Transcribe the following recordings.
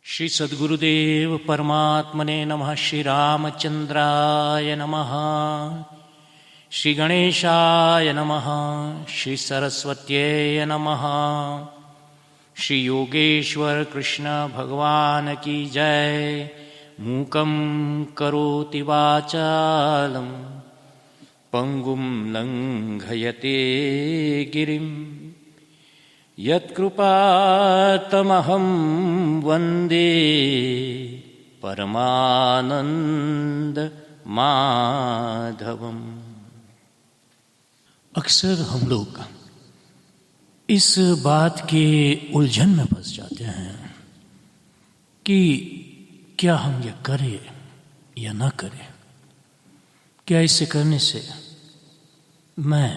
श्री सद्गुरुदेव परमात्मने नमः। श्री रामचंद्राय नमः। श्री गणेशाय नमः। श्री सरस्वत्यै नमः। श्री योगेश्वर कृष्ण भगवान की जय। मूकं करोति वाचालं पंगुं लंघयते गिरिं यत्कृपातमहं वन्दे परमानंद माधवम। अक्सर हम लोग इस बात के उलझन में फंस जाते हैं कि क्या हम ये करें या ना करें। क्या इसे करने से मैं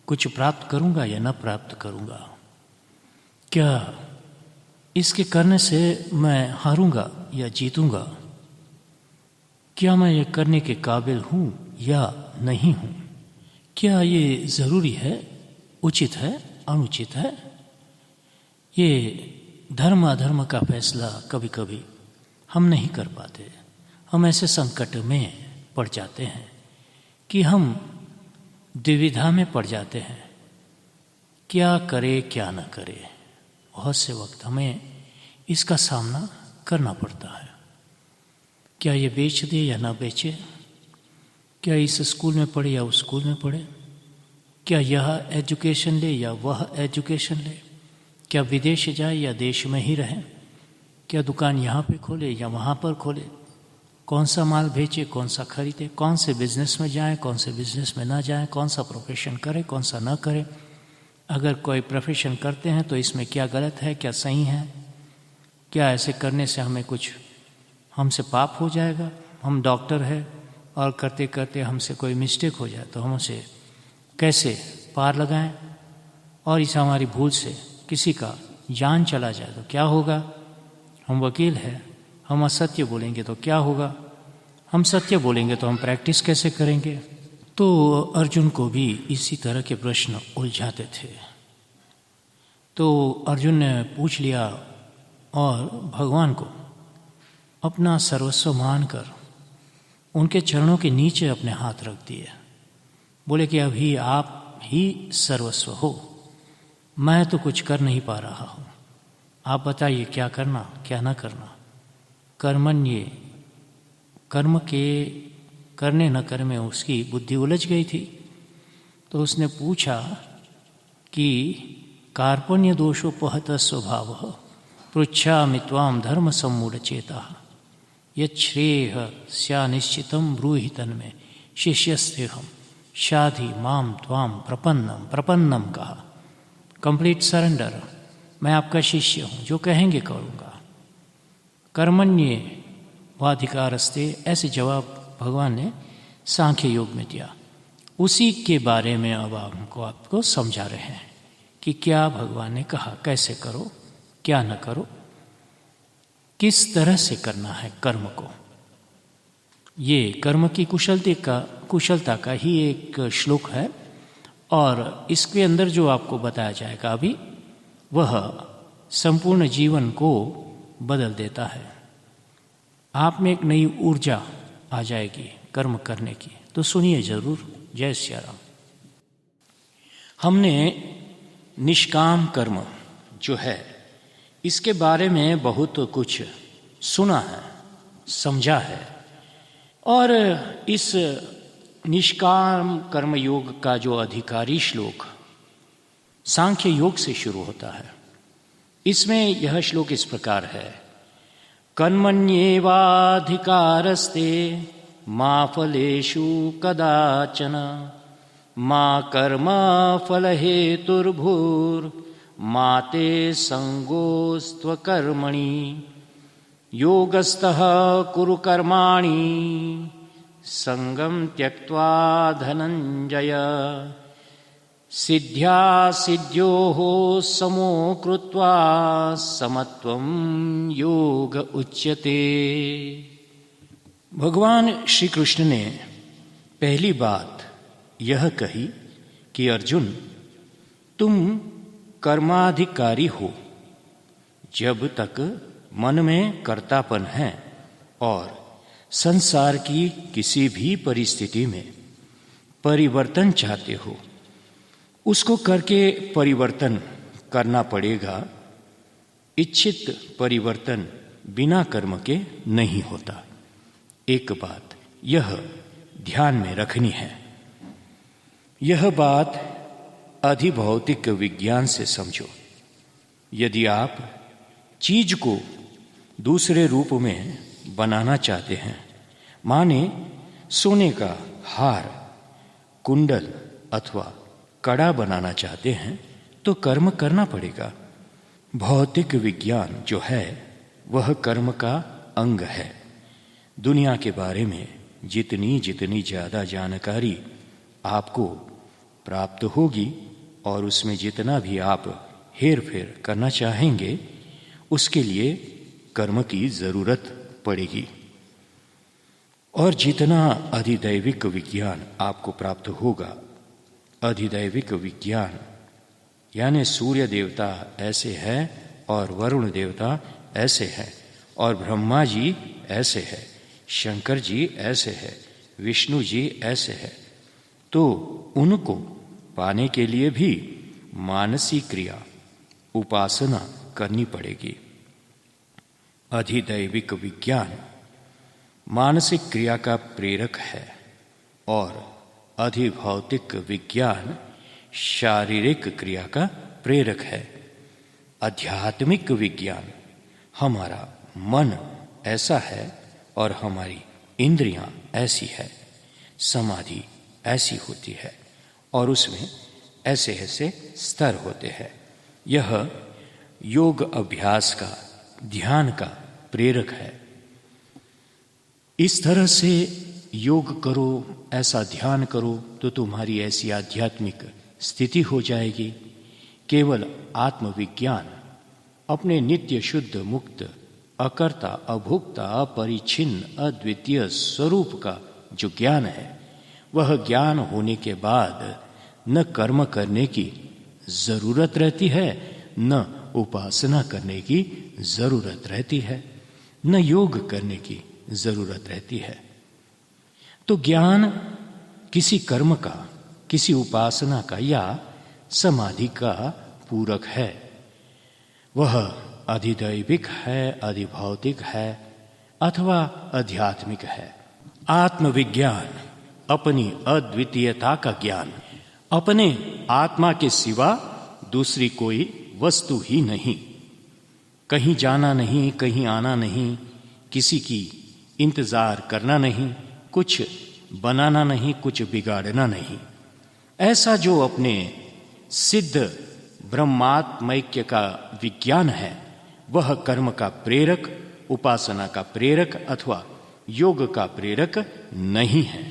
कुछ प्राप्त करूंगा या ना प्राप्त करूंगा। क्या इसके करने से मैं हारूंगा या जीतूंगा। क्या मैं ये करने के काबिल हूं या नहीं हूं। क्या ये ज़रूरी है, उचित है, अनुचित है। ये धर्म अधर्म का फैसला कभी कभी हम नहीं कर पाते। हम ऐसे संकट में पड़ जाते हैं कि हम द्विविधा में पड़ जाते हैं, क्या करे क्या न करे। बहुत से वक्त हमें इसका सामना करना पड़ता है। क्या ये बेच दे या ना बेचे। क्या इस स्कूल में पढ़े या उस स्कूल में पढ़े। क्या यह एजुकेशन ले या वह एजुकेशन ले। क्या विदेश जाए या देश में ही रहे। क्या दुकान यहाँ पे खोले या वहाँ पर खोले। कौन सा माल बेचे, कौन सा खरीदे। कौन से बिजनेस में जाए, कौन से बिजनेस में ना जाए। कौन सा प्रोफेशन करे, कौन सा ना करे। अगर कोई प्रोफेशन करते हैं तो इसमें क्या गलत है, क्या सही है। क्या ऐसे करने से हमें कुछ हमसे पाप हो जाएगा। हम डॉक्टर हैं और करते करते हमसे कोई मिस्टेक हो जाए तो हम उसे कैसे पार लगाएं। और इस हमारी भूल से किसी का जान चला जाए तो क्या होगा। हम वकील हैं, हम असत्य बोलेंगे तो क्या होगा। हम सत्य बोलेंगे तो हम प्रैक्टिस कैसे करेंगे। तो अर्जुन को भी इसी तरह के प्रश्न उलझाते थे। तो अर्जुन ने पूछ लिया और भगवान को अपना सर्वस्व मानकर उनके चरणों के नीचे अपने हाथ रख दिए। बोले कि अभी आप ही सर्वस्व हो, मैं तो कुछ कर नहीं पा रहा हूँ। आप बताइए क्या करना क्या ना करना। कर्मण्ये, कर्म के करने न करने में उसकी बुद्धि उलझ गई थी। तो उसने पूछा कि कार्पण्य दोषोपहत स्वभाव पृच्छामि त्वां धर्म सम्मूढ़ चेता यच्छ्रेयः स्या निश्चितं ब्रूहि तन्मे शिष्यस्तेहम् शाधि माम त्वां प्रपन्नम कहा। कंप्लीट सरेंडर, मैं आपका शिष्य हूँ, जो कहेंगे करूँगा। कर्मण्ये वाधिकारस्ते, ऐसे जवाब भगवान ने सांख्य योग में दिया। उसी के बारे में अब हमको आपको समझा रहे हैं कि क्या भगवान ने कहा, कैसे करो क्या न करो, किस तरह से करना है कर्म को। ये कर्म की कुशलता का ही एक श्लोक है और इसके अंदर जो आपको बताया जाएगा अभी, वह संपूर्ण जीवन को बदल देता है। आप में एक नई ऊर्जा आ जाएगी कर्म करने की। तो सुनिए जरूर। जय श्री राम। हमने निष्काम कर्म जो है इसके बारे में बहुत कुछ सुना है, समझा है। और इस निष्काम कर्म योग का जो अधिकारी श्लोक सांख्य योग से शुरू होता है, इसमें यह श्लोक इस प्रकार है। कर्मण्येवाधिकारस्ते मा फलेषु कदाचन मा कर्म फलहेतुर्भूर्मा ते संगोस्त्वकर्मणि योगस्थः कुरु कर्माणि संगं त्यक्त्वा धनंजय सिद्ध्या सिद्ध्योः समो कृत्वा समत्वं योग उच्यते। भगवान श्री कृष्ण ने पहली बात यह कही कि अर्जुन, तुम कर्माधिकारी हो जब तक मन में कर्तापन है और संसार की किसी भी परिस्थिति में परिवर्तन चाहते हो, उसको करके परिवर्तन करना पड़ेगा। इच्छित परिवर्तन बिना कर्म के नहीं होता। एक बात यह ध्यान में रखनी है। यह बात अधिभौतिक विज्ञान से समझो। यदि आप चीज को दूसरे रूप में बनाना चाहते हैं, माने सोने का हार, कुंडल अथवा कड़ा बनाना चाहते हैं, तो कर्म करना पड़ेगा। भौतिक विज्ञान जो है वह कर्म का अंग है। दुनिया के बारे में जितनी जितनी ज्यादा जानकारी आपको प्राप्त होगी और उसमें जितना भी आप हेर फेर करना चाहेंगे, उसके लिए कर्म की जरूरत पड़ेगी। और जितना अधिदैविक विज्ञान आपको प्राप्त होगा, अधिदैविक विज्ञान यानी सूर्य देवता ऐसे है और वरुण देवता ऐसे है और ब्रह्मा जी ऐसे है, शंकर जी ऐसे है, विष्णु जी ऐसे है, तो उनको पाने के लिए भी मानसिक क्रिया, उपासना करनी पड़ेगी। अधिदैविक विज्ञान मानसिक क्रिया का प्रेरक है और अधिभौतिक विज्ञान शारीरिक क्रिया का प्रेरक है। आध्यात्मिक विज्ञान हमारा मन ऐसा है और हमारी इंद्रियां ऐसी है, समाधि ऐसी होती है और उसमें ऐसे ऐसे स्तर होते हैं। यह योग अभ्यास का, ध्यान का प्रेरक है। इस तरह से योग करो, ऐसा ध्यान करो तो तुम्हारी ऐसी आध्यात्मिक स्थिति हो जाएगी। केवल आत्मविज्ञान, अपने नित्य शुद्ध मुक्त अकर्ता अभोक्ता अपरिच्छिन्न अद्वितीय स्वरूप का जो ज्ञान है, वह ज्ञान होने के बाद न कर्म करने की जरूरत रहती है, न उपासना करने की जरूरत रहती है, न योग करने की जरूरत रहती है। तो ज्ञान किसी कर्म का, किसी उपासना का या समाधि का पूरक है। वह अधिदैविक है, अधिभौतिक है अथवा आध्यात्मिक है। आत्मविज्ञान अपनी अद्वितीयता का ज्ञान, अपने आत्मा के सिवा दूसरी कोई वस्तु ही नहीं। कहीं जाना नहीं, कहीं आना नहीं, किसी की इंतजार करना नहीं, कुछ बनाना नहीं, कुछ बिगाड़ना नहीं। ऐसा जो अपने सिद्ध ब्रह्मात्मैक्य का विज्ञान है, वह कर्म का प्रेरक, उपासना का प्रेरक अथवा योग का प्रेरक नहीं है।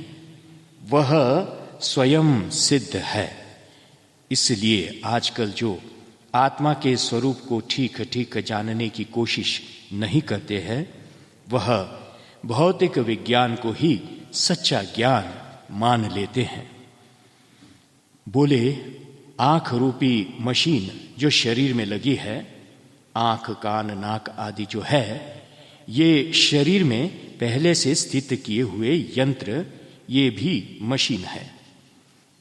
वह स्वयं सिद्ध है। इसलिए आजकल जो आत्मा के स्वरूप को ठीक ठीक जानने की कोशिश नहीं करते हैं, वह भौतिक विज्ञान को ही सच्चा ज्ञान मान लेते हैं। बोले आंख रूपी मशीन जो शरीर में लगी है, आंख, कान, नाक आदि जो है, ये शरीर में पहले से स्थित किए हुए यंत्र, ये भी मशीन है।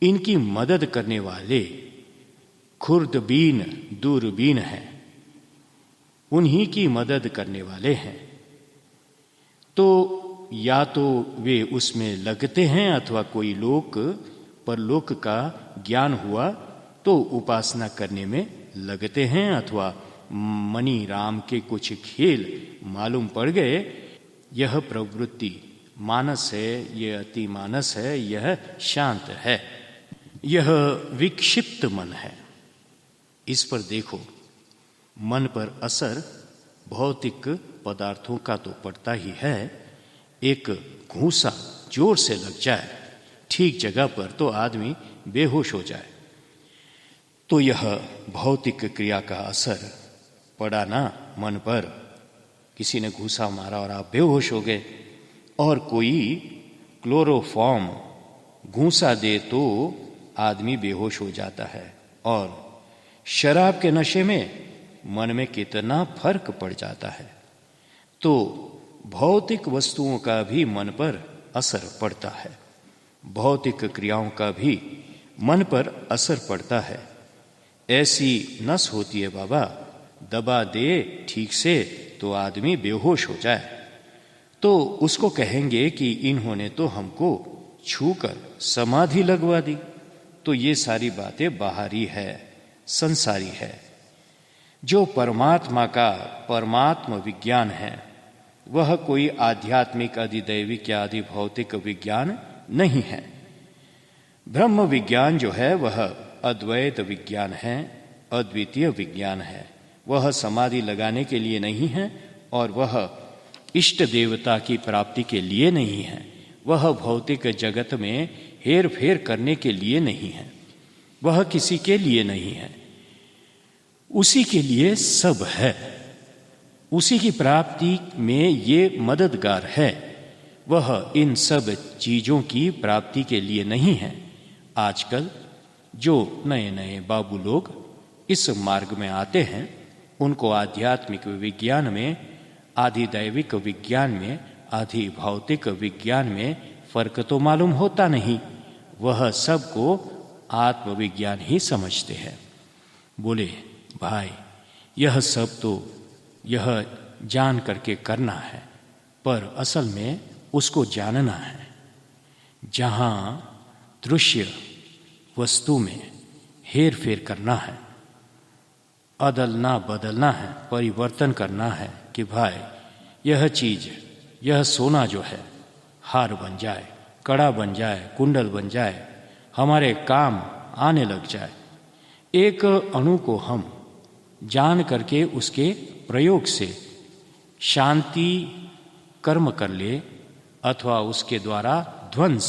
इनकी मदद करने वाले खुर्दबीन, दूरबीन है, उन्हीं की मदद करने वाले हैं। तो या तो वे उसमें लगते हैं अथवा कोई लोक परलोक का ज्ञान हुआ तो उपासना करने में लगते हैं, अथवा मणि राम के कुछ खेल मालूम पड़ गए। यह प्रवृत्ति मानस है, यह अति मानस है, यह शांत है, यह विक्षिप्त मन है। इस पर देखो, मन पर असर भौतिक पदार्थों का तो पड़ता ही है। एक घूंसा जोर से लग जाए ठीक जगह पर तो आदमी बेहोश हो जाए। तो यह भौतिक क्रिया का असर पड़ा ना मन पर। किसी ने घूंसा मारा और आप बेहोश हो गए, और कोई क्लोरोफॉर्म घूंसा दे तो आदमी बेहोश हो जाता है। और शराब के नशे में मन में कितना फर्क पड़ जाता है। तो भौतिक वस्तुओं का भी मन पर असर पड़ता है, भौतिक क्रियाओं का भी मन पर असर पड़ता है। ऐसी नस होती है बाबा, दबा दे ठीक से तो आदमी बेहोश हो जाए, तो उसको कहेंगे कि इन्होंने तो हमको छूकर समाधि लगवा दी। तो ये सारी बातें बाहरी है, संसारी है। जो परमात्मा का परमात्म विज्ञान है वह कोई आध्यात्मिक अधिदैविक या आदि भौतिक विज्ञान नहीं है। ब्रह्म विज्ञान जो है वह अद्वैत विज्ञान है, अद्वितीय विज्ञान है। वह समाधि लगाने के लिए नहीं है और वह इष्ट देवता की प्राप्ति के लिए नहीं है, वह भौतिक जगत में हेर फेर करने के लिए नहीं है, वह किसी के लिए नहीं है, उसी के लिए सब है, उसी की प्राप्ति में ये मददगार है। वह इन सब चीजों की प्राप्ति के लिए नहीं है। आजकल जो नए नए बाबू लोग इस मार्ग में आते हैं उनको आध्यात्मिक विज्ञान में, आधिदैविक विज्ञान में, आधि भौतिक विज्ञान में फर्क तो मालूम होता नहीं, वह सबको आत्मविज्ञान ही समझते हैं। बोले भाई यह सब तो यह जान करके करना है, पर असल में उसको जानना है। जहां दृश्य वस्तु में हेर फेर करना है, अदलना बदलना है, परिवर्तन करना है कि भाई यह चीज, यह सोना जो है हार बन जाए, कड़ा बन जाए, कुंडल बन जाए, हमारे काम आने लग जाए। एक अणु को हम जान करके उसके प्रयोग से शांति कर्म कर ले अथवा उसके द्वारा ध्वंस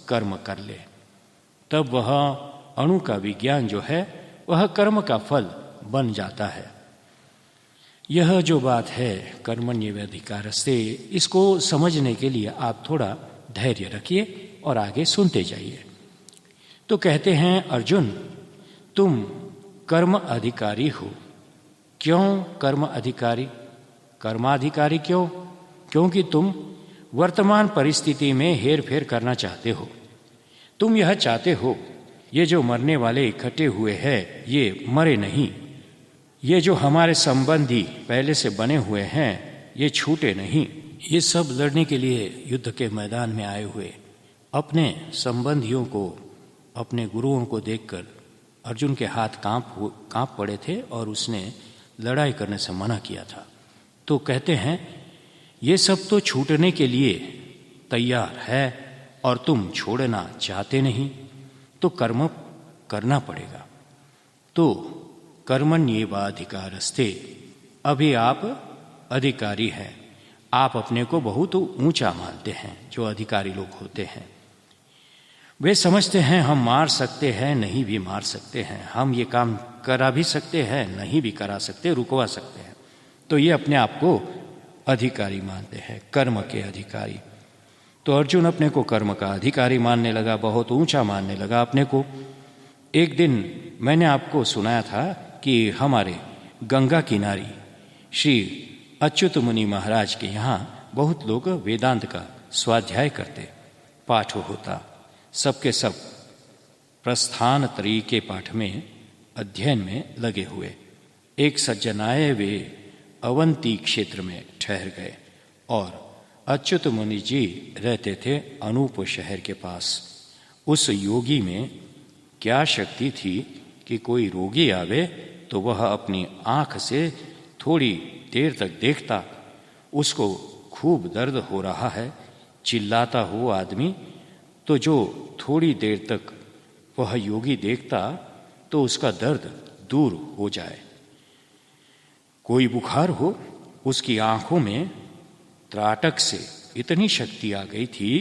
कर्म कर ले, तब वह अणु का विज्ञान जो है वह कर्म का फल बन जाता है। यह जो बात है कर्मण्येवाधिकारस्ते, इसको समझने के लिए आप थोड़ा धैर्य रखिए और आगे सुनते जाइए। तो कहते हैं अर्जुन तुम कर्म अधिकारी हो। क्यों कर्म अधिकारी? कर्माधिकारी क्यों? क्योंकि तुम वर्तमान परिस्थिति में हेर फेर करना चाहते हो। तुम यह चाहते हो ये जो मरने वाले इकट्ठे हुए हैं ये मरे नहीं, ये जो हमारे संबंधी पहले से बने हुए हैं ये छूटे नहीं। ये सब लड़ने के लिए युद्ध के मैदान में आए हुए अपने संबंधियों को, अपने गुरुओं को देखकर अर्जुन के हाथ कांप पड़े थे और उसने लड़ाई करने से मना किया था। तो कहते हैं ये सब तो छूटने के लिए तैयार है और तुम छोड़ना चाहते नहीं, तो कर्म करना पड़ेगा। तो कर्मण्येवाधिकारस्ते, अभी आप अधिकारी हैं, आप अपने को बहुत ऊंचा मानते हैं। जो अधिकारी लोग होते हैं वे समझते हैं हम मार सकते हैं, नहीं भी मार सकते हैं, हम ये काम करा भी सकते हैं, नहीं भी करा सकते, रुकवा सकते हैं। तो ये अपने आप को अधिकारी मानते हैं, कर्म के अधिकारी। तो अर्जुन अपने को कर्म का अधिकारी मानने लगा, बहुत ऊंचा मानने लगा अपने को। एक दिन मैंने आपको सुनाया था कि हमारे गंगा किनारी श्री अच्युत मुनि महाराज के यहाँ बहुत लोग वेदांत का स्वाध्याय करते, पाठ होता, सबके सब प्रस्थान त्रयी के पाठ में अध्ययन में लगे हुए। एक सज्जन आए, वे अवंती क्षेत्र में ठहर गए और अच्युत मुनि जी रहते थे अनूप शहर के पास। उस योगी में क्या शक्ति थी कि कोई रोगी आवे तो वह अपनी आंख से थोड़ी देर तक देखता, उसको खूब दर्द हो रहा है, चिल्लाता हो आदमी, तो जो थोड़ी देर तक वह योगी देखता तो उसका दर्द दूर हो जाए। कोई बुखार हो, उसकी आंखों में त्राटक से इतनी शक्ति आ गई थी,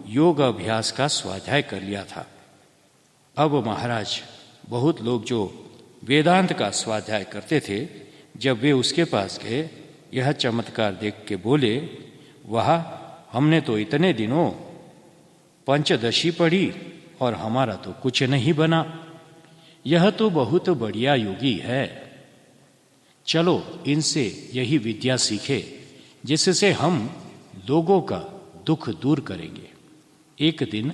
योग अभ्यास का स्वाध्याय कर लिया था। अब महाराज बहुत लोग जो वेदांत का स्वाध्याय करते थे, जब वे उसके पास गए, यह चमत्कार देख के बोले, वाह, हमने तो इतने दिनों पंचदशी पढ़ी और हमारा तो कुछ नहीं बना, यह तो बहुत बढ़िया योगी है, चलो इनसे यही विद्या सीखे, जिससे हम लोगों का दुख दूर करेंगे। एक दिन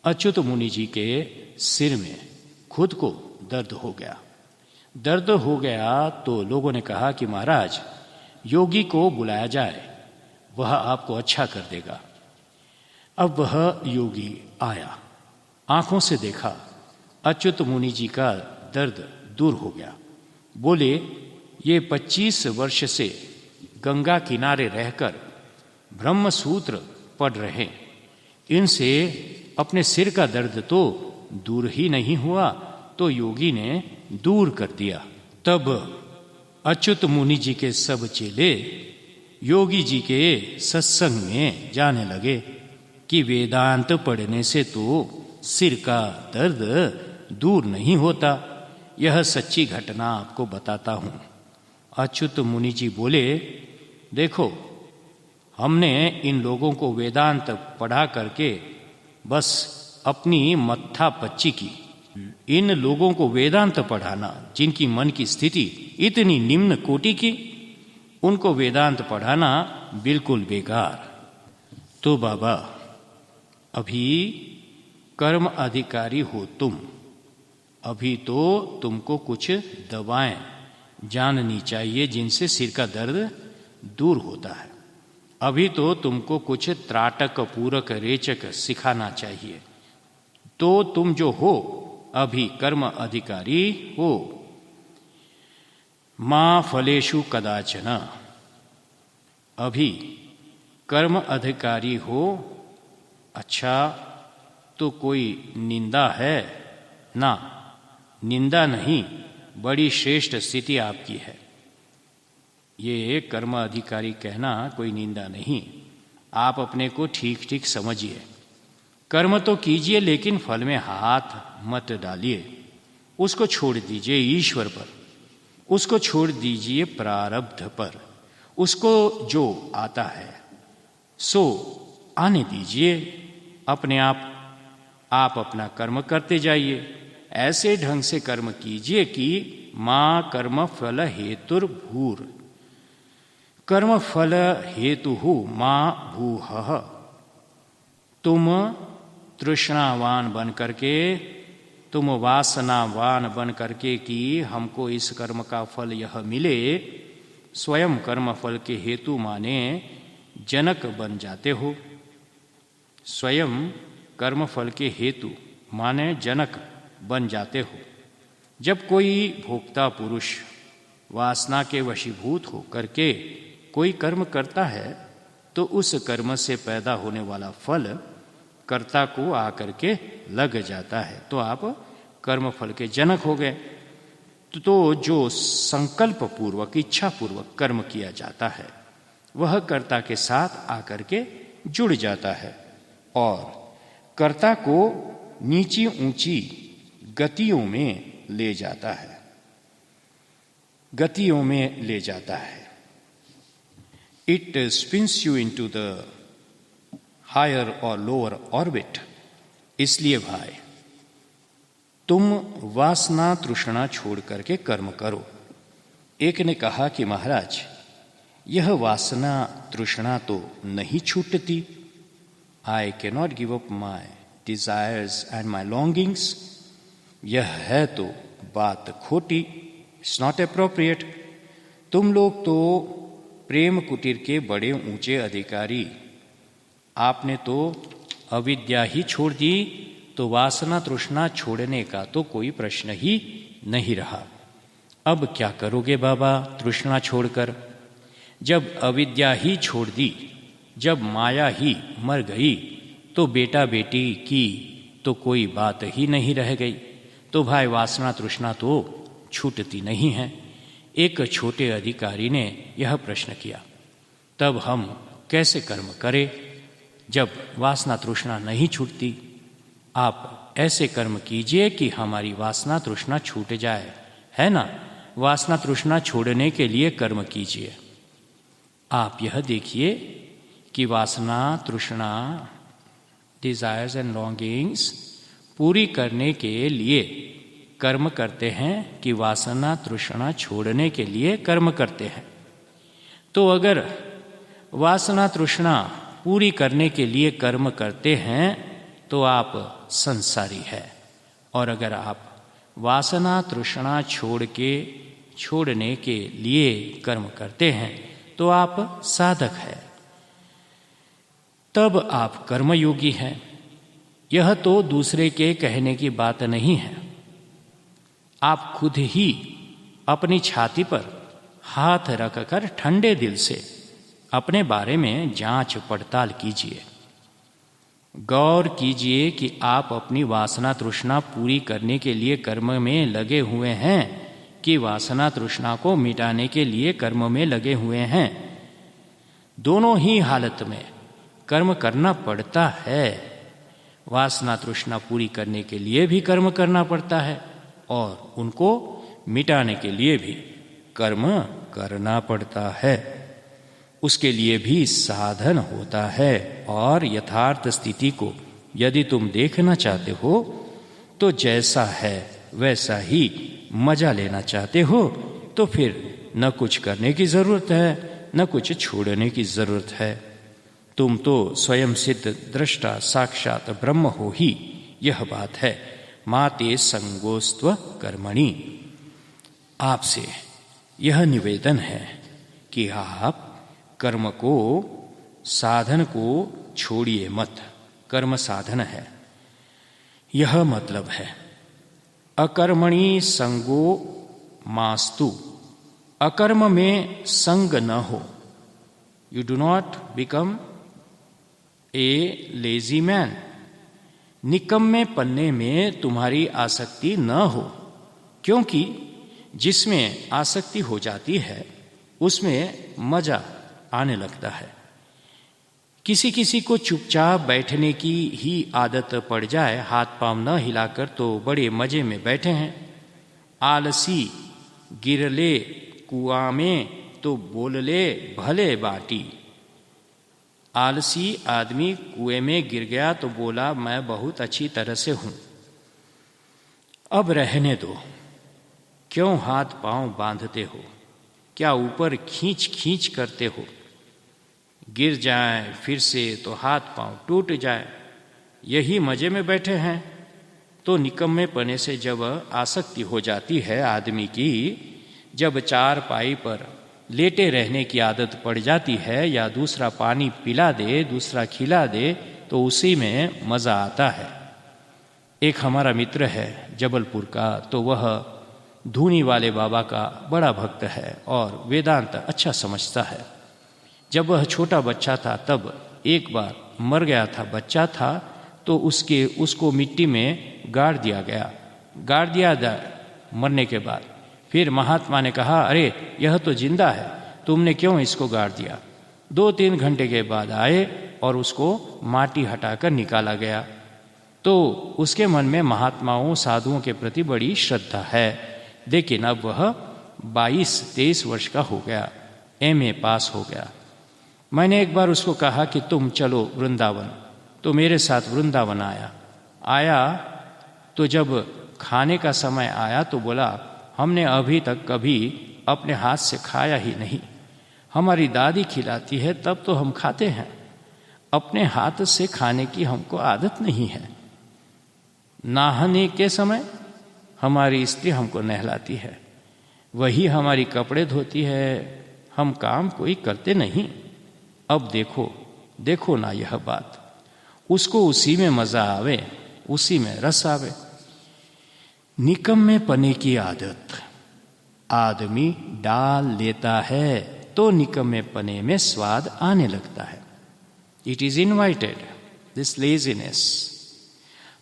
अच्युत मुनि जी के सिर में खुद को दर्द हो गया। दर्द हो गया तो लोगों ने कहा कि महाराज, योगी को बुलाया जाए, वह आपको अच्छा कर देगा। अब वह योगी आया, आंखों से देखा, अच्युत मुनि जी का दर्द दूर हो गया। बोले, ये 25 वर्ष से गंगा किनारे रहकर ब्रह्म सूत्र पढ़ रहे, इनसे अपने सिर का दर्द तो दूर ही नहीं हुआ, तो योगी ने दूर कर दिया। तब अच्युत मुनि जी के सब चेले योगी जी के सत्संग में जाने लगे कि वेदांत पढ़ने से तो सिर का दर्द दूर नहीं होता। यह सच्ची घटना आपको बताता हूं। अच्युत मुनि जी बोले, देखो, हमने इन लोगों को वेदांत पढ़ा करके बस अपनी मत्था पच्ची की। इन लोगों को वेदांत पढ़ाना, जिनकी मन की स्थिति इतनी निम्न कोटि की, उनको वेदांत पढ़ाना बिल्कुल बेकार। तो बाबा, अभी कर्म अधिकारी हो तुम, अभी तो तुमको कुछ दवाएं जाननी चाहिए जिनसे सिर का दर्द दूर होता है। अभी तो तुमको कुछ त्राटक पूरक रेचक सिखाना चाहिए। तो तुम जो हो अभी कर्म अधिकारी हो। मां फलेषु कदाचन, अभी कर्म अधिकारी हो। अच्छा, तो कोई निंदा है? ना, निंदा नहीं, बड़ी श्रेष्ठ स्थिति आपकी है। ये कर्म अधिकारी कहना कोई निंदा नहीं। आप अपने को ठीक ठीक समझिए। कर्म तो कीजिए, लेकिन फल में हाथ मत डालिए। उसको छोड़ दीजिए ईश्वर पर, उसको छोड़ दीजिए प्रारब्ध पर। उसको जो आता है सो आने दीजिए। अपने आप अपना कर्म करते जाइए। ऐसे ढंग से कर्म कीजिए कि मां कर्म फल हेतुर भूर, कर्म फल हेतु मां भूह। तुम तृष्णावान बन करके, तुम वासनावान बन करके कि हमको इस कर्म का फल यह मिले, स्वयं कर्म फल के हेतु माने जनक बन जाते हो। स्वयं कर्म फल के हेतु माने जनक बन जाते हो। जब कोई भोक्ता पुरुष वासना के वशीभूत हो करके कोई कर्म करता है, तो उस कर्म से पैदा होने वाला फल कर्ता को आकर के लग जाता है। तो आप कर्म फल के जनक हो गए। तो जो संकल्प पूर्वक, इच्छा पूर्वक कर्म किया जाता है, वह कर्ता के साथ आकर के जुड़ जाता है और कर्ता को नीची ऊंची गतियों में ले जाता है, गतियों में ले जाता है। It spins you into the higher और लोअर ऑर्बिट। इसलिए भाई, तुम वासना तृष्णा छोड़ करके कर्म करो। एक ने कहा कि महाराज, यह वासना तृष्णा तो नहीं छूटती। I can not give up my desires and my longings. यह है तो बात खोटी, इट्स नॉट अप्रोप्रिएट। तुम लोग तो प्रेम कुटीर के बड़े ऊंचे अधिकारी, आपने तो अविद्या ही छोड़ दी, तो वासना तृष्णा छोड़ने का तो कोई प्रश्न ही नहीं रहा। अब क्या करोगे बाबा तृष्णा छोड़कर? जब अविद्या ही छोड़ दी, जब माया ही मर गई, तो बेटा बेटी की तो कोई बात ही नहीं रह गई। तो भाई वासना तृष्णा तो छूटती नहीं है। एक छोटे अधिकारी ने यह प्रश्न किया, तब हम कैसे कर्म करें जब वासना तृष्णा नहीं छूटती? आप ऐसे कर्म कीजिए कि हमारी वासना तृष्णा छूट जाए, है ना? वासना तृष्णा छोड़ने के लिए कर्म कीजिए। आप यह देखिए कि वासना तृष्णा, डिजायर्स एंड लॉन्गिंग्स पूरी करने के लिए कर्म करते हैं कि वासना तृष्णा छोड़ने के लिए कर्म करते हैं। तो अगर वासना तृष्णा पूरी करने के लिए कर्म करते हैं तो आप संसारी है, और अगर आप वासना तृष्णा छोड़ने के लिए कर्म करते हैं तो आप साधक है, तब आप कर्मयोगी हैं। यह तो दूसरे के कहने की बात नहीं है। आप खुद ही अपनी छाती पर हाथ रखकर ठंडे दिल से अपने बारे में जांच पड़ताल कीजिए। गौर कीजिए कि आप अपनी वासना तृष्णा पूरी करने के लिए कर्म में लगे हुए हैं कि वासना तृष्णा को मिटाने के लिए कर्म में लगे हुए हैं। दोनों ही हालत में कर्म करना पड़ता है। वासना तृष्णा पूरी करने के लिए भी कर्म करना पड़ता है और उनको मिटाने के लिए भी कर्म करना पड़ता है। उसके लिए भी साधन होता है। और यथार्थ स्थिति को यदि तुम देखना चाहते हो तो जैसा है वैसा ही मजा लेना चाहते हो तो फिर न कुछ करने की जरूरत है न कुछ छोड़ने की जरूरत है। तुम तो स्वयं सिद्ध दृष्टा साक्षात ब्रह्म हो ही, यह बात है। माते संगोस्त्व कर्मणि। आपसे यह निवेदन है कि आप कर्म को साधन को छोड़िए मत। कर्म साधन है, यह मतलब है। अकर्मणि संगो मास्तु। अकर्म में संग न हो। You do not become a lazy man. निकम्मे पन्ने में तुम्हारी आसक्ति न हो, क्योंकि जिसमें आसक्ति हो जाती है उसमें मजा आने लगता है। किसी किसी को चुपचाप बैठने की ही आदत पड़ जाए, हाथ पांव न हिलाकर, तो बड़े मजे में बैठे हैं। आलसी गिरले कुआं में तो बोलले भले बाटी। आलसी आदमी कुएं में गिर गया तो बोला मैं बहुत अच्छी तरह से हूं। अब रहने दो, क्यों हाथ पांव बांधते हो? क्या ऊपर खींच खींच करते हो? गिर जाए फिर से तो हाथ पांव टूट जाए, यही मजे में बैठे हैं। तो निकम्मे पने से जब आसक्ति हो जाती है आदमी की, जब चारपाई पर लेटे रहने की आदत पड़ जाती है या दूसरा पानी पिला दे, दूसरा खिला दे, तो उसी में मजा आता है। एक हमारा मित्र है जबलपुर का, तो वह धूनी वाले बाबा का बड़ा भक्त है और वेदांत अच्छा समझता है। जब वह छोटा बच्चा था तब एक बार मर गया था, बच्चा था, तो उसको मिट्टी में गाड़ दिया मरने के बाद। फिर महात्मा ने कहा अरे यह तो जिंदा है, तुमने क्यों इसको गाड़ दिया? 2-3 घंटे के बाद आए और उसको माटी हटाकर निकाला गया। तो उसके मन में महात्माओं साधुओं के प्रति बड़ी श्रद्धा है। लेकिन अब वह 22-23 वर्ष का हो गया, MA पास हो गया। मैंने एक बार उसको कहा कि तुम चलो वृंदावन, तो मेरे साथ वृंदावन आया। तो जब खाने का समय आया तो बोला हमने अभी तक कभी अपने हाथ से खाया ही नहीं, हमारी दादी खिलाती है तब तो हम खाते हैं, अपने हाथ से खाने की हमको आदत नहीं है। नहाने के समय हमारी स्त्री हमको नहलाती है, वही हमारी कपड़े धोती है, हम काम कोई करते नहीं। अब देखो ना यह बात, उसको उसी में मजा आवे, उसी में रस आवे। निकम्मे पने की आदत आदमी डाल लेता है तो निकम्मे पने में स्वाद आने लगता है। It is invited, this laziness.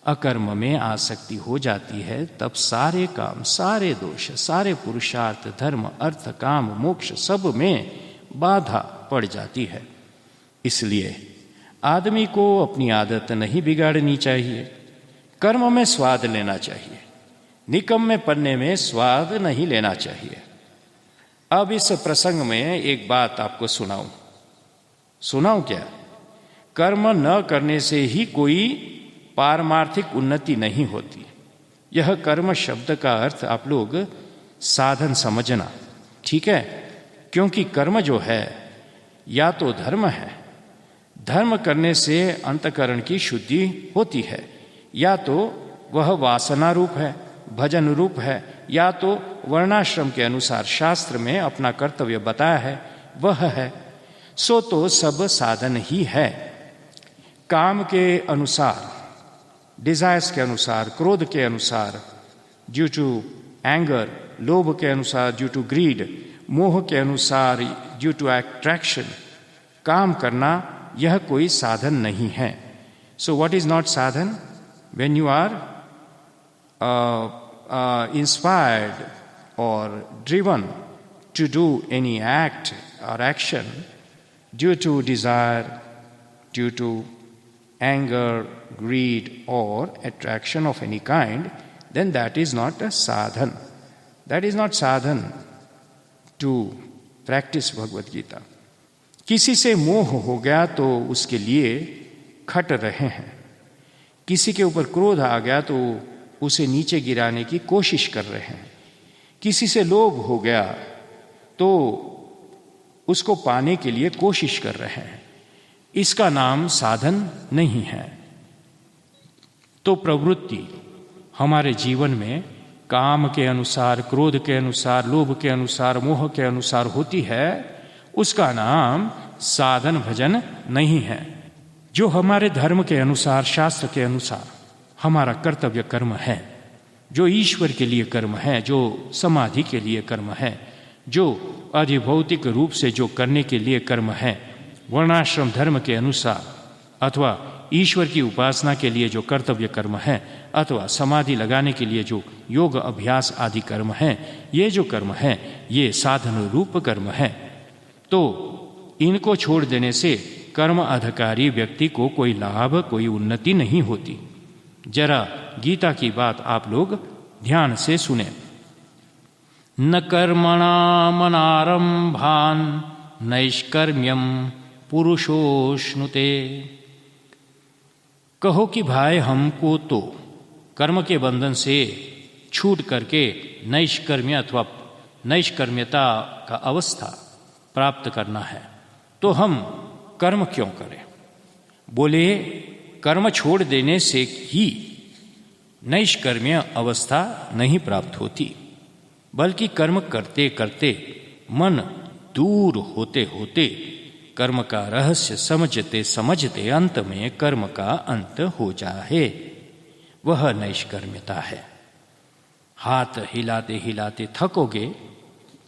अकर्म में आसक्ति हो जाती है तब सारे काम, सारे दोष, सारे पुरुषार्थ, धर्म, अर्थ, काम, मोक्ष सब में बाधा पड़ जाती है। इसलिए आदमी को अपनी आदत नहीं बिगाड़नी चाहिए, कर्म में स्वाद लेना चाहिए, निकम्मे पन्ने में स्वाद नहीं लेना चाहिए। अब इस प्रसंग में एक बात आपको सुनाऊं क्या? कर्म न करने से ही कोई पारमार्थिक उन्नति नहीं होती। यह कर्म शब्द का अर्थ आप लोग साधन समझना, ठीक है? क्योंकि कर्म जो है या तो धर्म है, धर्म करने से अंतःकरण की शुद्धि होती है, या तो वह वासना रूप है, भजन रूप है, या तो वर्णाश्रम के अनुसार शास्त्र में अपना कर्तव्य बताया है वह है। सो तो सब साधन ही है। काम के अनुसार, डिजायर्स के अनुसार, क्रोध के अनुसार, ड्यू टू एंगर, लोभ के अनुसार ड्यू टू ग्रीड, मोह के अनुसार ड्यू टू अट्रैक्शन, काम करना यह कोई साधन नहीं है। सो व्हाट इज नॉट साधन? When you are inspired or driven to do any act or action due to desire, due to anger, greed or attraction of any kind, then that is not a sadhan. That is not sadhan to practice Bhagavad Gita. किसी से मोह हो गया तो उसके लिए खट रहे हैं, किसी के ऊपर क्रोध आ गया तो उसे नीचे गिराने की कोशिश कर रहे हैं, किसी से लोभ हो गया तो उसको पाने के लिए कोशिश कर रहे हैं। इसका नाम साधन नहीं है। तो प्रवृत्ति हमारे जीवन में काम के अनुसार, क्रोध के अनुसार, लोभ के अनुसार, मोह के अनुसार होती है, उसका नाम साधन भजन नहीं है। जो हमारे धर्म के अनुसार, शास्त्र के अनुसार हमारा कर्तव्य कर्म है, जो ईश्वर के लिए कर्म है, जो समाधि के लिए कर्म है, जो अधिभौतिक रूप से जो करने के लिए कर्म है, वर्णाश्रम धर्म के अनुसार, अथवा ईश्वर की उपासना के लिए जो कर्तव्य कर्म है, अथवा समाधि लगाने के लिए जो योग अभ्यास आदि कर्म है, ये जो कर्म है ये साधन रूप कर्म है। तो इनको छोड़ देने से कर्म अधिकारी व्यक्ति को कोई लाभ, कोई उन्नति नहीं होती। जरा गीता की बात आप लोग ध्यान से सुने। न कर्मणा मनारंभान नैष्कर्म्यम पुरुषोष्णुते। कहो कि भाई हमको तो कर्म के बंधन से छूट करके नैष्कर्म्य अथवा नैष्कर्म्यता का अवस्था प्राप्त करना है, तो हम कर्म क्यों करें? बोले कर्म छोड़ देने से ही नैष्कर्म्य अवस्था नहीं प्राप्त होती, बल्कि कर्म करते करते मन दूर होते होते कर्म का रहस्य समझते समझते अंत में कर्म का अंत हो जाए, वह नैष्कर्म्यता है। हाथ हिलाते हिलाते थकोगे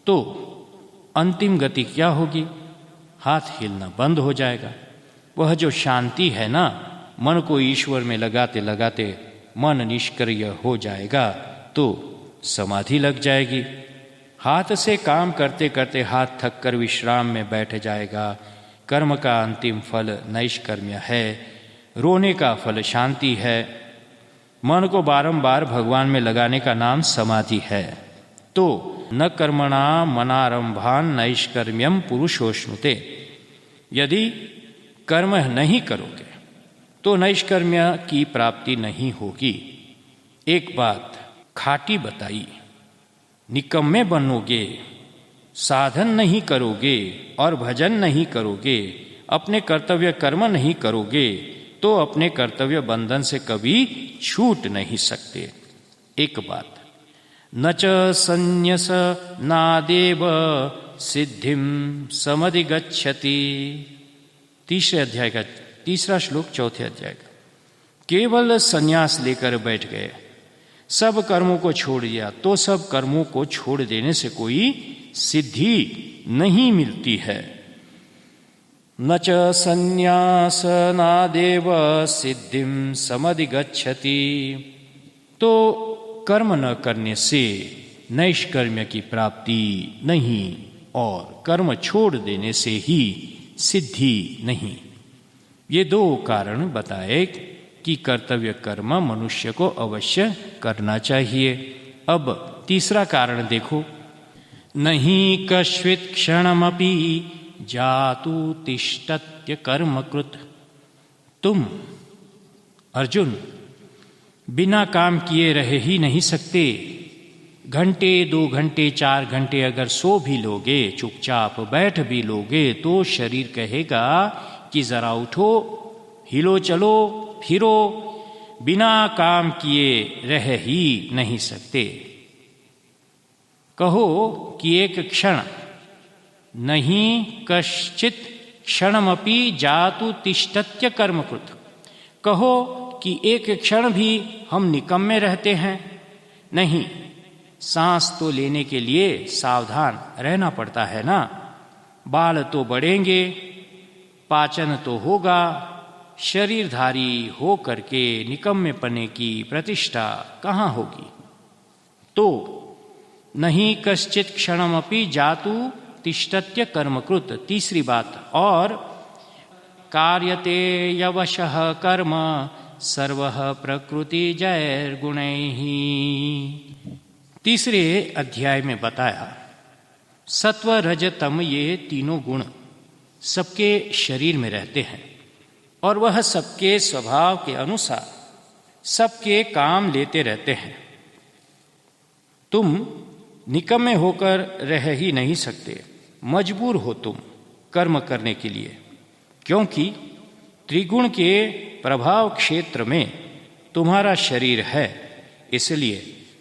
तो अंतिम गति क्या होगी? हाथ हिलना बंद हो जाएगा। वह जो शांति है ना, मन को ईश्वर में लगाते लगाते मन निष्क्रिय हो जाएगा तो समाधि लग जाएगी। हाथ से काम करते करते हाथ थक कर विश्राम में बैठ जाएगा। कर्म का अंतिम फल नैष्कर्म्य है, रोने का फल शांति है। मन को बारंबार भगवान में लगाने का नाम समाधि है। तो न कर्मणा मनारंभान नैष्कर्म्यम पुरुषोष्णुते। यदि कर्म नहीं करोगे तो नैष्कर्म्य की प्राप्ति नहीं होगी। एक बात खाटी बताई, निकम्मे बनोगे, साधन नहीं करोगे और भजन नहीं करोगे, अपने कर्तव्य कर्म नहीं करोगे तो अपने कर्तव्य बंधन से कभी छूट नहीं सकते। एक बात, न च संन्यस नादेव सिद्धिम समधिगच्छति। तीसरे अध्याय का तीसरा श्लोक, चौथे अध्याय का। केवल संन्यास लेकर बैठ गए, सब कर्मों को छोड़ दिया, तो सब कर्मों को छोड़ देने से कोई सिद्धि नहीं मिलती है। न च संन्यासनादेव सिद्धिम समधिगच्छति। तो कर्म न करने से नैष्कर्म्य की प्राप्ति नहीं और कर्म छोड़ देने से ही सिद्धि नहीं। ये दो कारण बताए कि कर्तव्य कर्म मनुष्य को अवश्य करना चाहिए। अब तीसरा कारण देखो, नहीं कश्चित् क्षणमपि जातु तिष्ठत्य कर्मकृत। तुम अर्जुन बिना काम किए रह ही नहीं सकते। घंटे 2 घंटे 4 घंटे अगर सो भी लोगे, चुपचाप बैठ भी लोगे, तो शरीर कहेगा कि जरा उठो, हिलो, चलो, फिरो। बिना काम किए रह ही नहीं सकते। कहो कि एक क्षण नहीं कश्चित क्षणमपि जातु तिष्ठत्य कर्मकृत। कहो कि एक क्षण भी हम निकम्मे रहते हैं? नहीं, सांस तो लेने के लिए सावधान रहना पड़ता है ना। बाल तो बढ़ेंगे, पाचन तो होगा, शरीरधारी हो करके निकम्मेपने की प्रतिष्ठा कहाँ होगी? तो नहीं कश्चित क्षणमपि जातु तिष्ठत्य कर्मकृत। तीसरी बात, और कार्यते यवशः कर्म सर्वः प्रकृति जैर्गुणैः। तीसरे अध्याय में बताया सत्व रज तम ये तीनों गुण सबके शरीर में रहते हैं और वह सबके स्वभाव के अनुसार सबके काम लेते रहते हैं। तुम निकम्मे होकर रह ही नहीं सकते, मजबूर हो तुम कर्म करने के लिए, क्योंकि त्रिगुण के प्रभाव क्षेत्र में तुम्हारा शरीर है, इसलिए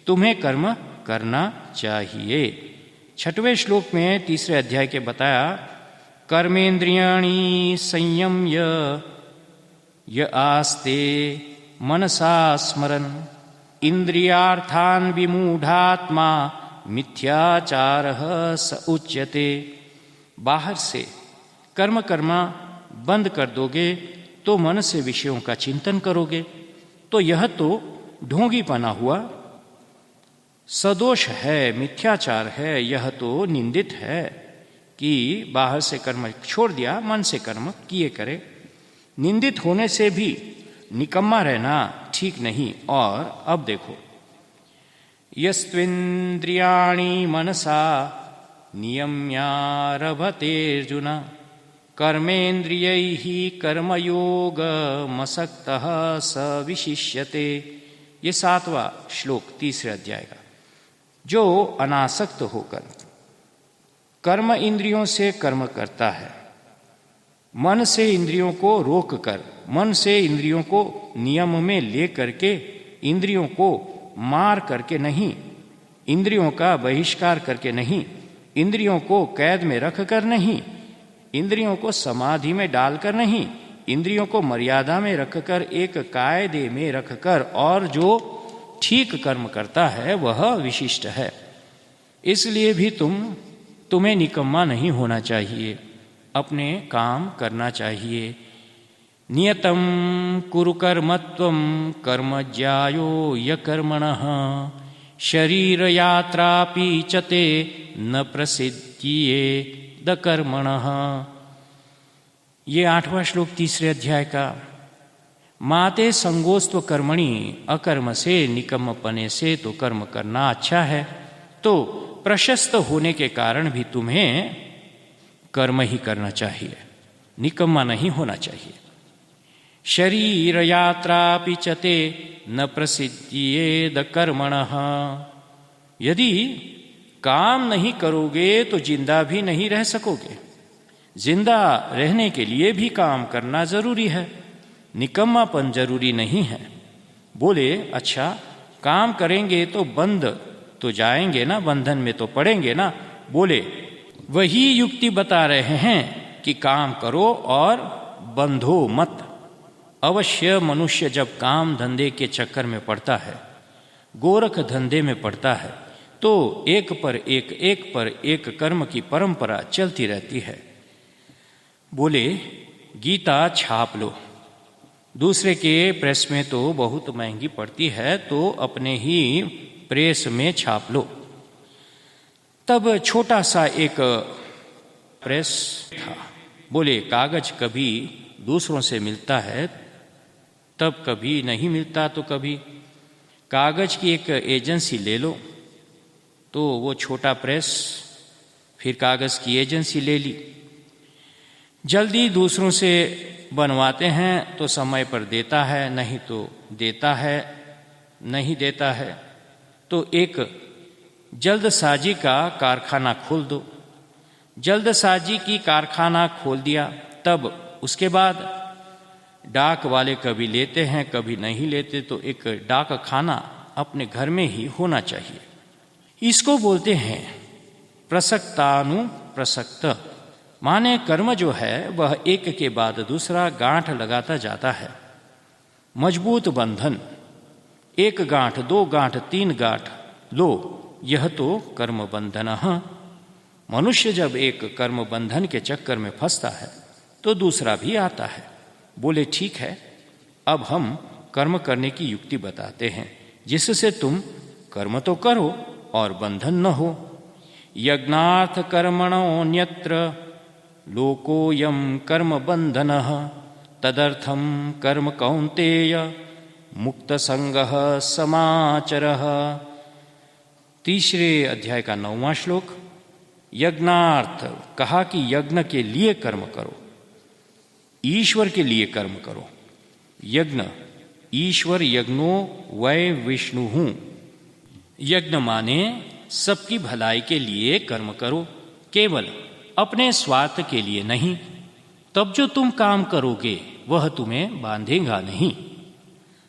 तुम्हें कर्म करना चाहिए। 6वें श्लोक में तीसरे अध्याय के बताया कर्मेन्द्रियाणि संयम्य य आस्ते मनसा स्मरन् इंद्रियार्थान विमूढ़ात्मा मिथ्याचारः स उच्यते। बाहर से कर्म करना बंद कर दोगे तो मन से विषयों का चिंतन करोगे, तो यह तो ढोंगीपना हुआ, सदोष है, मिथ्याचार है, यह तो निंदित है कि बाहर से कर्म छोड़ दिया, मन से कर्म किए करे। निंदित होने से भी निकम्मा रहना ठीक नहीं। और अब देखो, यस्त्विन्द्रियाणि मनसा नियम्यारभते अर्जुन कर्मेन्द्रियैः कर्मयोगमसक्तः स विशिष्यते। ये 7वां श्लोक तीसरे अध्याय का। जो अनासक्त होकर कर्म इंद्रियों से कर्म करता है, मन से इंद्रियों को रोक कर, मन से इंद्रियों को नियम में ले करके, इंद्रियों को मार करके नहीं, इंद्रियों का बहिष्कार करके नहीं, इंद्रियों को कैद में रख कर नहीं, इंद्रियों को समाधि में डालकर नहीं, इंद्रियों को मर्यादा में रखकर, एक कायदे में रखकर, और जो ठीक कर्म करता है वह विशिष्ट है। इसलिए भी तुम्हें निकम्मा नहीं होना चाहिए, अपने काम करना चाहिए। नियतं कुरु कर्मत्वं कर्म ज्यायो य कर्मणः शरीर यात्रापि च ते न प्रसिद्धिये द कर्मणः। ये 8वां श्लोक तीसरे अध्याय का। माते संगोस्त्व कर्मणि, अकर्म से निकम्मपने से तो कर्म करना अच्छा है, तो प्रशस्त होने के कारण भी तुम्हें कर्म ही करना चाहिए, निकम्मा नहीं होना चाहिए। शरीर यात्रापि च ते न प्रसिद्धियेद कर्मणः। यदि काम नहीं करोगे तो जिंदा भी नहीं रह सकोगे। जिंदा रहने के लिए भी काम करना जरूरी है, निकम्मापन जरूरी नहीं है। बोले अच्छा, काम करेंगे तो बंध तो जाएंगे ना, बंधन में तो पड़ेंगे ना। बोले वही युक्ति बता रहे हैं कि काम करो और बंधो मत। अवश्य मनुष्य जब काम धंधे के चक्कर में पड़ता है, गोरख धंधे में पड़ता है, तो एक पर एक कर्म की परंपरा चलती रहती है। बोले गीता छाप लो, दूसरे के प्रेस में तो बहुत महंगी पड़ती है, तो अपने ही प्रेस में छाप लो। तब छोटा सा एक प्रेस था। बोले कागज कभी दूसरों से मिलता है, तब कभी नहीं मिलता, तो कभी कागज की एक एजेंसी ले लो। तो वो छोटा प्रेस फिर कागज की एजेंसी ले ली। जल्दी दूसरों से बनवाते हैं तो समय पर देता है, नहीं तो देता है, नहीं देता है। तो एक जल्दसाजी का कारखाना खोल दो। जल्दसाजी की कारखाना खोल दिया, तब उसके बाद डाक वाले कभी लेते हैं कभी नहीं लेते, तो एक डाक खाना अपने घर में ही होना चाहिए। इसको बोलते हैं प्रसक्तानुप्रसक्त, माने कर्म जो है वह एक के बाद दूसरा गांठ लगाता जाता है। मजबूत बंधन, एक गांठ, दो गांठ, तीन गांठ लो, यह तो कर्म बंधन है। मनुष्य जब एक कर्म बंधन के चक्कर में फंसता है तो दूसरा भी आता है। बोले ठीक है, अब हम कर्म करने की युक्ति बताते हैं जिससे तुम कर्म तो करो और बंधन न हो। यज्ञार्थ कर्मणोऽन्यत्र लोकोऽयं कर्म बंधनः, तदर्थं कर्म कौन्तेय मुक्त संगः समाचरः। तीसरे अध्याय का 9वां श्लोक। यज्ञार्थ, कहा कि यज्ञ के लिए कर्म करो, ईश्वर के लिए कर्म करो। यज्ञ, ईश्वर यज्ञो वै विष्णु। यज्ञ माने सबकी भलाई के लिए कर्म करो, केवल अपने स्वार्थ के लिए नहीं। तब जो तुम काम करोगे वह तुम्हें बांधेगा नहीं।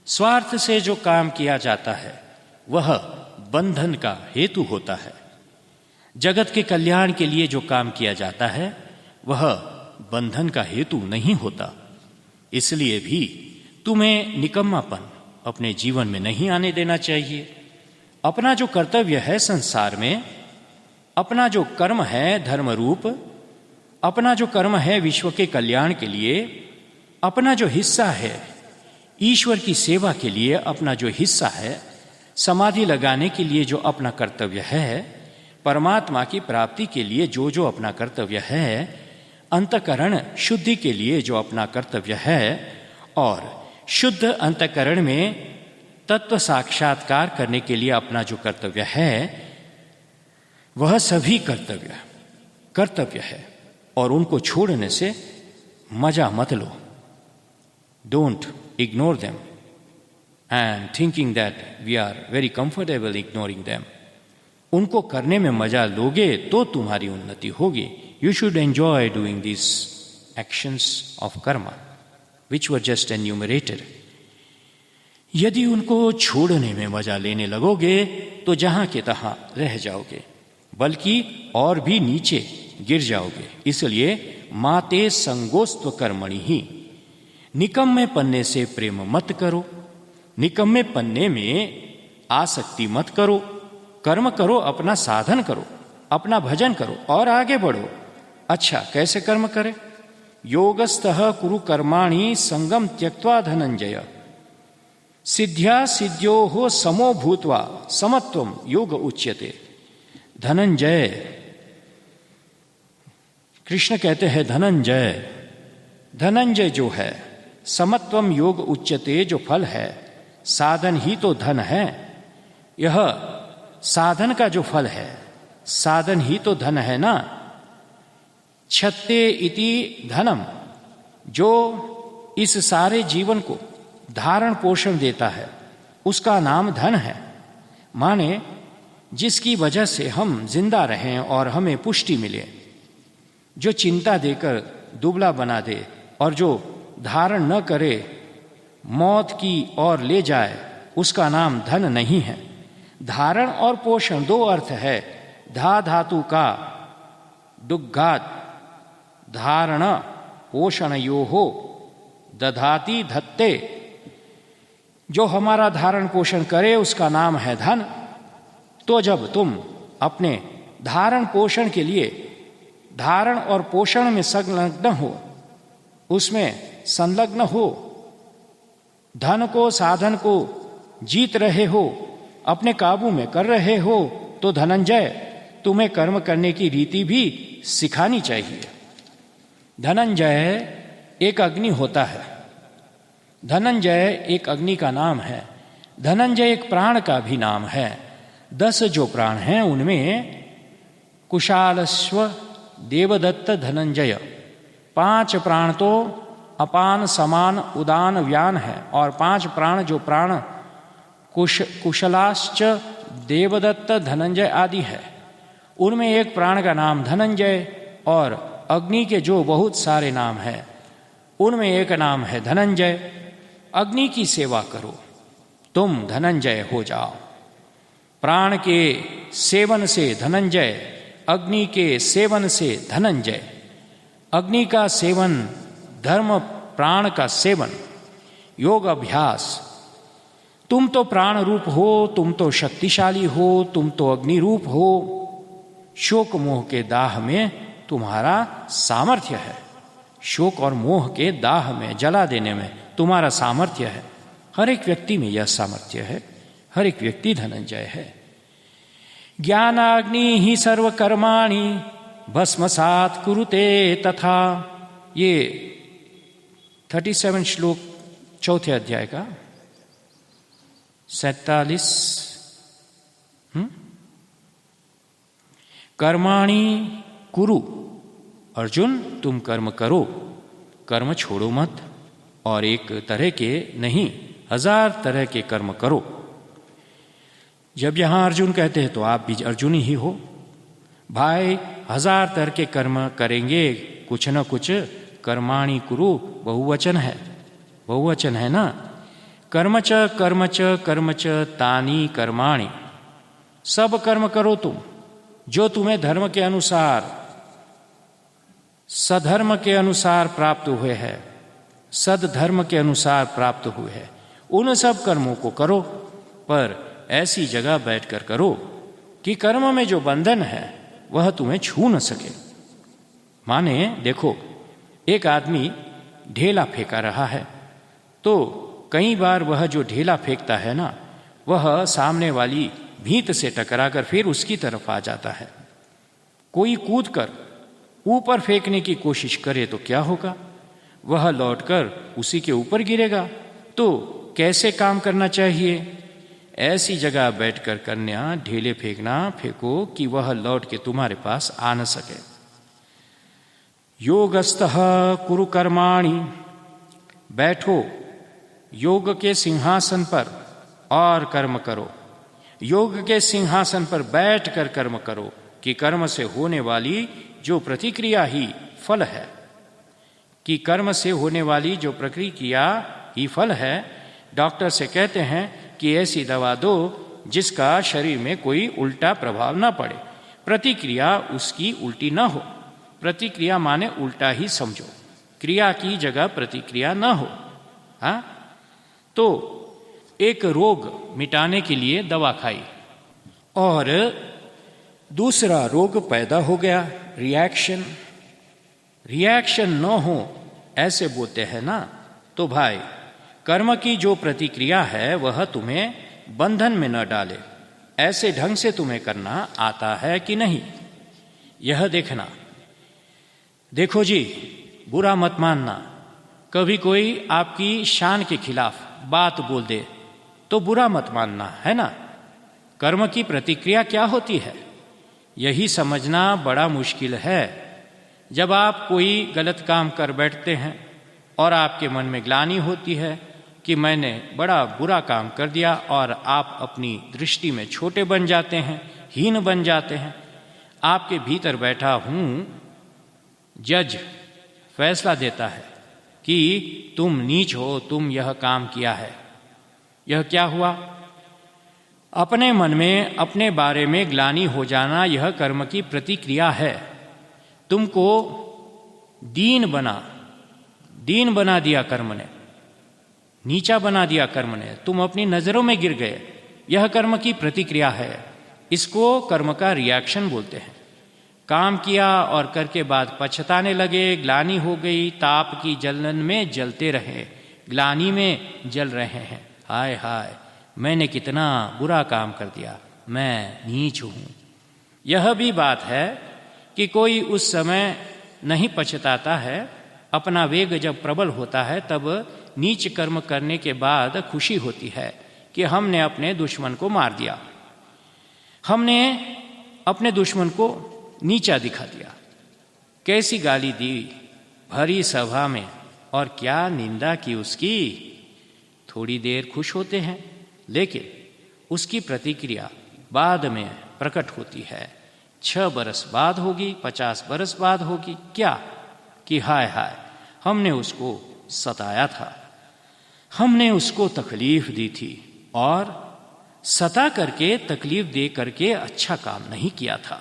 स्वार्थ से जो काम किया जाता है वह बंधन का हेतु होता है। जगत के कल्याण के लिए जो काम किया जाता है वह बंधन का हेतु नहीं होता। इसलिए भी तुम्हें निकम्मापन अपने जीवन में नहीं आने देना चाहिए। अपना जो कर्तव्य है संसार में, अपना जो कर्म है धर्म रूप, अपना जो कर्म है विश्व के कल्याण के लिए, अपना जो हिस्सा है ईश्वर की सेवा के लिए, अपना जो हिस्सा है समाधि लगाने के लिए जो अपना कर्तव्य है, परमात्मा की प्राप्ति के लिए जो जो अपना कर्तव्य है, अंतकरण शुद्धि के लिए जो अपना कर्तव्य है, और शुद्ध अंतकरण में तत्व साक्षात्कार करने के लिए अपना जो कर्तव्य है, वह सभी कर्तव्य है और उनको छोड़ने से मजा मत लो। Don't ignore them and thinking that we are very comfortable ignoring them. उनको करने में मजा लोगे तो तुम्हारी उन्नति होगी। You should enjoy doing this actions of karma which were just enumerated. यदि उनको छोड़ने में मजा लेने लगोगे तो जहां के तहां रह जाओगे, बल्कि और भी नीचे गिर जाओगे। इसलिए माते संगोस्त्व कर्मणि ही, निकम्मे पन्ने से प्रेम मत करो, निकम्मे पन्ने में आसक्ति मत करो। कर्म करो, अपना साधन करो, अपना भजन करो और आगे बढ़ो। अच्छा, कैसे कर्म करें? योगस्थः कुरु कर्माणि संगम त्यक्त्वा धनंजय, सिद्ध्या सिद्ध्योः समो भूत्वा समत्वम योग उच्यते। धनंजय, कृष्ण कहते हैं धनंजय जो है, समत्वम योग उच्यते जो फल है, साधन ही तो धन है। यह साधन का जो फल है, साधन ही तो धन है ना। छत्ते इति धनम, जो इस सारे जीवन को धारण पोषण देता है उसका नाम धन है। माने जिसकी वजह से हम जिंदा रहें और हमें पुष्टि मिले। जो चिंता देकर दुबला बना दे और जो धारण न करे मौत की ओर ले जाए, उसका नाम धन नहीं है। धारण और पोषण दो अर्थ है। धा धातु का दुग्घात, धारण पोषणयोः दधाति धत्ते, जो हमारा धारण पोषण करे उसका नाम है धन। तो जब तुम अपने धारण पोषण के लिए धारण और पोषण में संलग्न हो, उसमें संलग्न हो, धन को साधन को जीत रहे हो, अपने काबू में कर रहे हो, तो धनंजय तुम्हें कर्म करने की रीति भी सिखानी चाहिए। धनंजय एक अग्नि होता है। धनंजय एक अग्नि का नाम है। धनंजय एक प्राण का भी नाम है। 10 जो प्राण हैं उनमें कुशालस्व, देवदत्त, धनंजय, 5 प्राण तो अपान, समान, उदान, व्यान है, और 5 प्राण जो प्राण कुशलाश्च, देवदत्त, धनंजय आदि है। उनमें एक प्राण का नाम धनंजय और अग्नि के जो बहुत सारे नाम हैं उनमें एक नाम है धनंजय। अग्नि की सेवा करो, तुम धनंजय हो जाओ। प्राण के सेवन से धनंजय, अग्नि के सेवन से धनंजय। अग्नि का सेवन, धर्म, प्राण का सेवन, योग अभ्यास। तुम तो प्राण रूप हो, तुम तो शक्तिशाली हो, तुम तो अग्नि रूप हो। शोक मोह के दाह में तुम्हारा सामर्थ्य है। शोक और मोह के दाह में, जला देने में तुम्हारा सामर्थ्य है। हर एक व्यक्ति में यह सामर्थ्य है। हर एक व्यक्ति धनंजय है। ज्ञानाग्नि ही सर्वकर्माणि भस्मसात् कुरुते तथा। ये 37 श्लोक 4 अध्याय का 47। कर्माणि कुरु, अर्जुन तुम कर्म करो, कर्म छोड़ो मत। और एक तरह के नहीं, 1000 तरह के कर्म करो। जब यहां अर्जुन कहते हैं तो आप भी अर्जुन ही हो। भाई 1000 तरह के कर्म करेंगे, कुछ न कुछ। कर्माणि कुरु बहुवचन है, बहुवचन है ना। कर्मच कर्मच कर्मच तानि कर्माणि। सब कर्म करो तुम जो तुम्हें धर्म के अनुसार, सधर्म के अनुसार प्राप्त हुए हैं, सदधर्म के अनुसार प्राप्त हुए हैं। उन सब कर्मों को करो, पर ऐसी जगह बैठकर करो कि कर्म में जो बंधन है वह तुम्हें छू न सके। माने देखो, एक आदमी ढेला फेंका रहा है तो कई बार वह जो ढेला फेंकता है ना, वह सामने वाली भीत से टकराकर फिर उसकी तरफ आ जाता है। कोई कूदकर ऊपर फेंकने की कोशिश करे तो क्या होगा? वह लौटकर उसी के ऊपर गिरेगा। तो कैसे काम करना चाहिए? ऐसी जगह बैठकर करना, ढेले फेंको कि वह लौट के तुम्हारे पास आ न सके। योगस्तः कुरु कर्माणि। बैठो योग के सिंहासन पर और कर्म करो। योग के सिंहासन पर बैठकर कर्म करो कि कर्म से होने वाली जो प्रतिक्रिया ही फल है, कि कर्म से होने वाली जो प्रतिक्रिया ही फल है। डॉक्टर से कहते हैं कि ऐसी दवा दो जिसका शरीर में कोई उल्टा प्रभाव ना पड़े, प्रतिक्रिया उसकी उल्टी ना हो। प्रतिक्रिया माने उल्टा ही समझो, क्रिया की जगह प्रतिक्रिया ना हो। हाँ, तो एक रोग मिटाने के लिए दवा खाई और दूसरा रोग पैदा हो गया, रिएक्शन। रिएक्शन न हो ऐसे बोलते हैं ना। तो भाई कर्म की जो प्रतिक्रिया है वह तुम्हें बंधन में न डाले, ऐसे ढंग से तुम्हें करना आता है कि नहीं, यह देखना। देखो जी, बुरा मत मानना। कभी कोई आपकी शान के खिलाफ बात बोल दे तो बुरा मत मानना, है ना। कर्म की प्रतिक्रिया क्या होती है यही समझना बड़ा मुश्किल है। जब आप कोई गलत काम कर बैठते हैं और आपके मन में ग्लानि होती है कि मैंने बड़ा बुरा काम कर दिया, और आप अपनी दृष्टि में छोटे बन जाते हैं, हीन बन जाते हैं। आपके भीतर बैठा हूं जज फैसला देता है कि तुम नीच हो, तुम यह काम किया है। यह क्या हुआ? अपने मन में अपने बारे में ग्लानि हो जाना, यह कर्म की प्रतिक्रिया है। तुमको दीन बना दिया कर्म ने, नीचा बना दिया कर्म ने, तुम अपनी नजरों में गिर गए, यह कर्म की प्रतिक्रिया है। इसको कर्म का रिएक्शन बोलते हैं। काम किया और करके बाद पछताने लगे, ग्लानि हो गई, ताप की जलन में जलते रहे, ग्लानि में जल रहे हैं। हाय हाय, मैंने कितना बुरा काम कर दिया, मैं नीच हूं। यह भी बात है कि कोई उस समय नहीं पछताता है। अपना वेग जब प्रबल होता है तब नीच कर्म करने के बाद खुशी होती है कि हमने अपने दुश्मन को मार दिया, हमने अपने दुश्मन को नीचा दिखा दिया। कैसी गाली दी भरी सभा में, और क्या निंदा की उसकी। थोड़ी देर खुश होते हैं, लेकिन उसकी प्रतिक्रिया बाद में प्रकट होती है। 6 बरस बाद होगी, 50 बरस बाद होगी, क्या कि हाय हाय हमने उसको सताया था, हमने उसको तकलीफ दी थी और सता करके तकलीफ दे करके अच्छा काम नहीं किया था।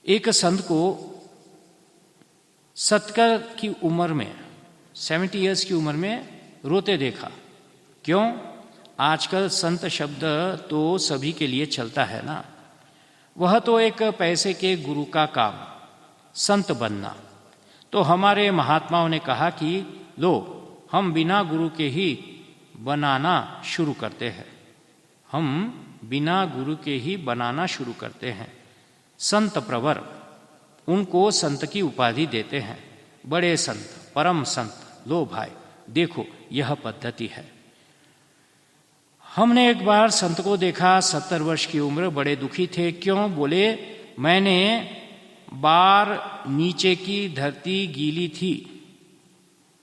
एक संत को 70 की उम्र में, 70 ईयर्स की उम्र में रोते देखा। क्यों? आजकल संत शब्द तो सभी के लिए चलता है ना, वह तो एक पैसे के गुरु का काम, संत बनना। तो हमारे महात्माओं ने कहा कि लो हम बिना गुरु के ही बनाना शुरू करते हैं, हम बिना गुरु के ही बनाना शुरू करते हैं। संत प्रवर, उनको संत की उपाधि देते हैं, बड़े संत, परम संत। लो भाई देखो यह पद्धति है। हमने एक बार संत को देखा, 70 वर्ष की उम्र, बड़े दुखी थे। क्यों? बोले मैंने बार नीचे की धरती गीली थी,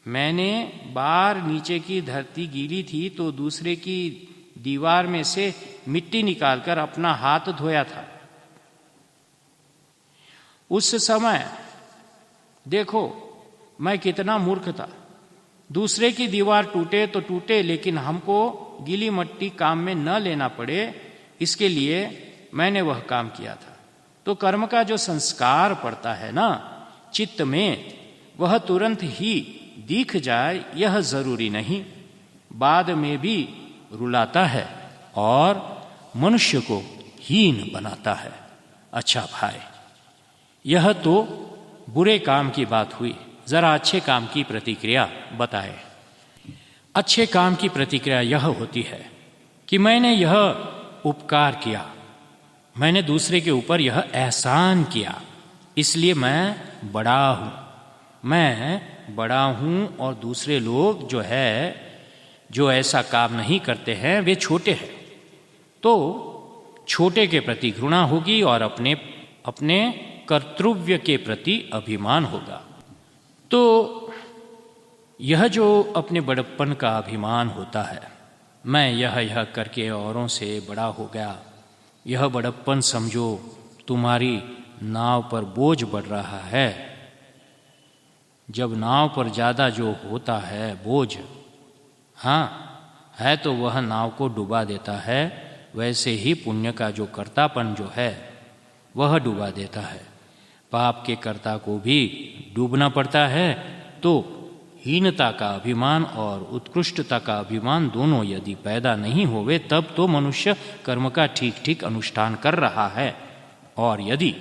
मैंने बार नीचे की धरती गीली थी तो दूसरे की दीवार में से मिट्टी निकालकर अपना हाथ धोया था। उस समय देखो मैं कितना मूर्ख था, दूसरे की दीवार टूटे तो टूटे, लेकिन हमको गीली मट्टी काम में न लेना पड़े, इसके लिए मैंने वह काम किया था। तो कर्म का जो संस्कार पड़ता है ना चित्त में, वह तुरंत ही दिख जाए यह जरूरी नहीं, बाद में भी रुलाता है और मनुष्य को हीन बनाता है। अच्छा भाई, यह तो बुरे काम की बात हुई, जरा अच्छे काम की प्रतिक्रिया बताए। अच्छे काम की प्रतिक्रिया यह होती है कि मैंने यह उपकार किया, मैंने दूसरे के ऊपर यह एहसान किया, इसलिए मैं बड़ा हूं, मैं बड़ा हूं और दूसरे लोग जो ऐसा काम नहीं करते हैं वे छोटे हैं। तो छोटे के प्रति घृणा होगी और अपने कर्तव्य के प्रति अभिमान होगा। तो यह जो अपने बड़प्पन का अभिमान होता है, मैं यह करके औरों से बड़ा हो गया, यह बड़प्पन समझो तुम्हारी नाव पर बोझ बढ़ रहा है। जब नाव पर ज़्यादा जो होता है बोझ, हाँ है, तो वह नाव को डुबा देता है। वैसे ही पुण्य का जो कर्तापन जो है वह डुबा देता है। पाप के कर्ता को भी डूबना पड़ता है। तो हीनता का अभिमान और उत्कृष्टता का अभिमान दोनों यदि पैदा नहीं होवे, तब तो मनुष्य कर्म का ठीक ठीक अनुष्ठान कर रहा है। और यदि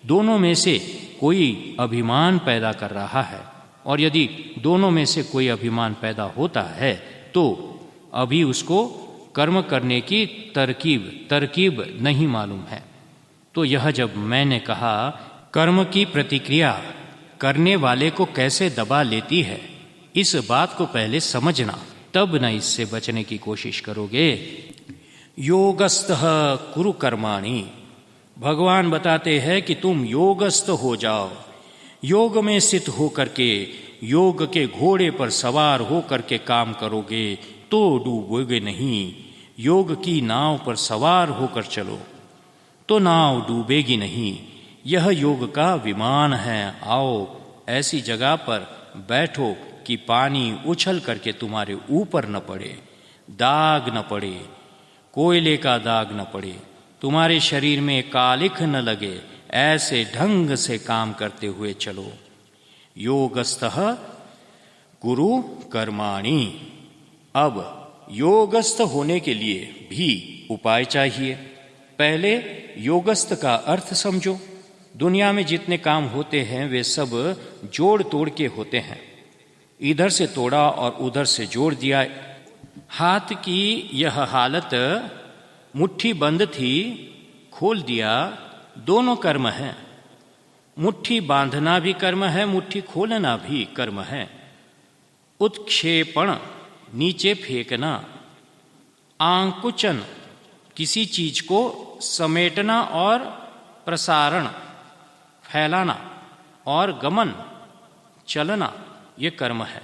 दोनों में से कोई अभिमान पैदा कर रहा है, और यदि दोनों में से कोई अभिमान पैदा होता है, तो अभी उसको कर्म करने की तरकीब नहीं मालूम है। तो यह जब मैंने कहा कर्म की प्रतिक्रिया करने वाले को कैसे दबा लेती है, इस बात को पहले समझना, तब न इससे बचने की कोशिश करोगे। योगस्थः कुरु कर्माणि, भगवान बताते हैं कि तुम योगस्थ हो जाओ। योग में स्थित होकर के, योग के घोड़े पर सवार होकर के काम करोगे तो डूबोगे नहीं। योग की नाव पर सवार होकर चलो तो नाव डूबेगी नहीं। यह योग का विमान है। आओ ऐसी जगह पर बैठो कि पानी उछल करके तुम्हारे ऊपर न पड़े, दाग न पड़े, कोयले का दाग न पड़े, तुम्हारे शरीर में कालिख न लगे। ऐसे ढंग से काम करते हुए चलो। योगस्थः कुरु कर्माणि। अब योगस्थ होने के लिए भी उपाय चाहिए। पहले योगस्थ का अर्थ समझो। दुनिया में जितने काम होते हैं वे सब जोड़ तोड़ के होते हैं। इधर से तोड़ा और उधर से जोड़ दिया। हाथ की यह हालत मुट्ठी बंद थी, खोल दिया, दोनों कर्म है। मुट्ठी बांधना भी कर्म है, मुट्ठी खोलना भी कर्म है। उत्क्षेपण, नीचे फेंकना। आंकुचन, किसी चीज को समेटना और प्रसारण, फैलाना। और गमन, चलना, ये कर्म है।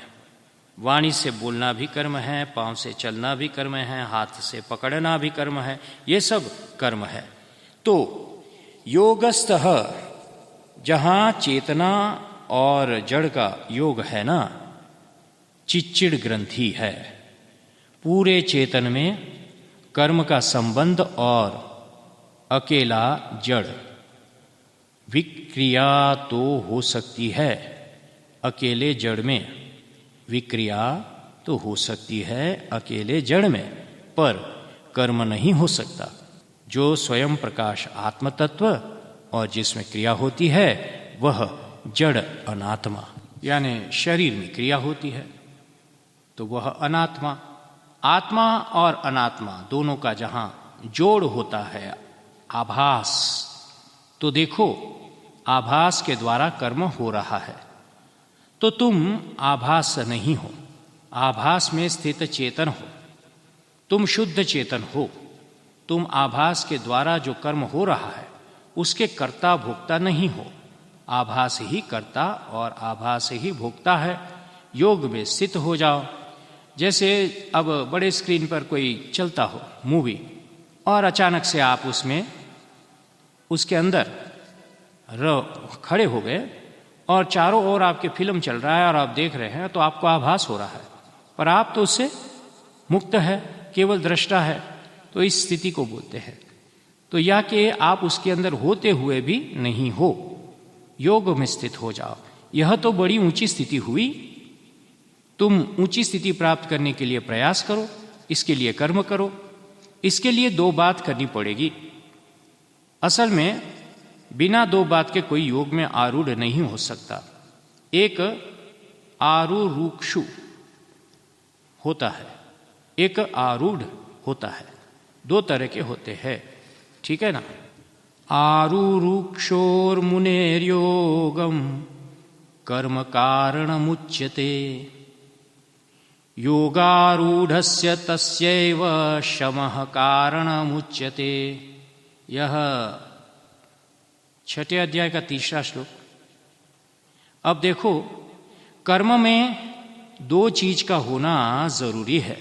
वाणी से बोलना भी कर्म है, पांव से चलना भी कर्म है, हाथ से पकड़ना भी कर्म है, ये सब कर्म है। तो योगस्थः, जहां चेतना और जड़ का योग है ना, चिच्चिड़ ग्रंथि है। पूरे चेतन में कर्म का संबंध और अकेला जड़। विक्रिया तो हो सकती है अकेले जड़ में, विक्रिया तो हो सकती है अकेले जड़ में, पर कर्म नहीं हो सकता। जो स्वयं प्रकाश आत्म तत्व और जिसमें क्रिया होती है वह जड़ अनात्मा, यानी शरीर में क्रिया होती है तो वह अनात्मा। आत्मा और अनात्मा दोनों का जहां जोड़ होता है, आभास, तो देखो आभास के द्वारा कर्म हो रहा है। तो तुम आभास नहीं हो, आभास में स्थित चेतन हो, तुम शुद्ध चेतन हो। तुम आभास के द्वारा जो कर्म हो रहा है उसके कर्ता भोक्ता नहीं हो। आभास ही कर्ता और आभास ही भोक्ता है। योग में स्थित हो जाओ। जैसे अब बड़े स्क्रीन पर कोई चलता हो मूवी और अचानक से आप उसके अंदर खड़े हो गए और चारों ओर आपके फिल्म चल रहा है और आप देख रहे हैं, तो आपको आभास हो रहा है, पर आप तो उससे मुक्त है, केवल दृष्टा है। तो इस स्थिति को बोलते हैं। तो या कि आप उसके अंदर होते हुए भी नहीं हो, योग में स्थित हो जाओ। यह तो बड़ी ऊंची स्थिति हुई। तुम ऊंची स्थिति प्राप्त करने के लिए प्रयास करो, इसके लिए कर्म करो। इसके लिए दो बात करनी पड़ेगी। असल में बिना दो बात के कोई योग में आरूढ़ नहीं हो सकता। एक आरूरुक्षु होता है, एक आरूढ़ होता है। दो तरह के होते हैं, ठीक है ना। आरूरुक्षोर मुनेर्योगम कर्म कारणमुच्यते, योगारूढ़स्य तस्यैव शमः कारणमुच्यते। यह 6 अध्याय का 3रा श्लोक। अब देखो, कर्म में दो चीज का होना जरूरी है।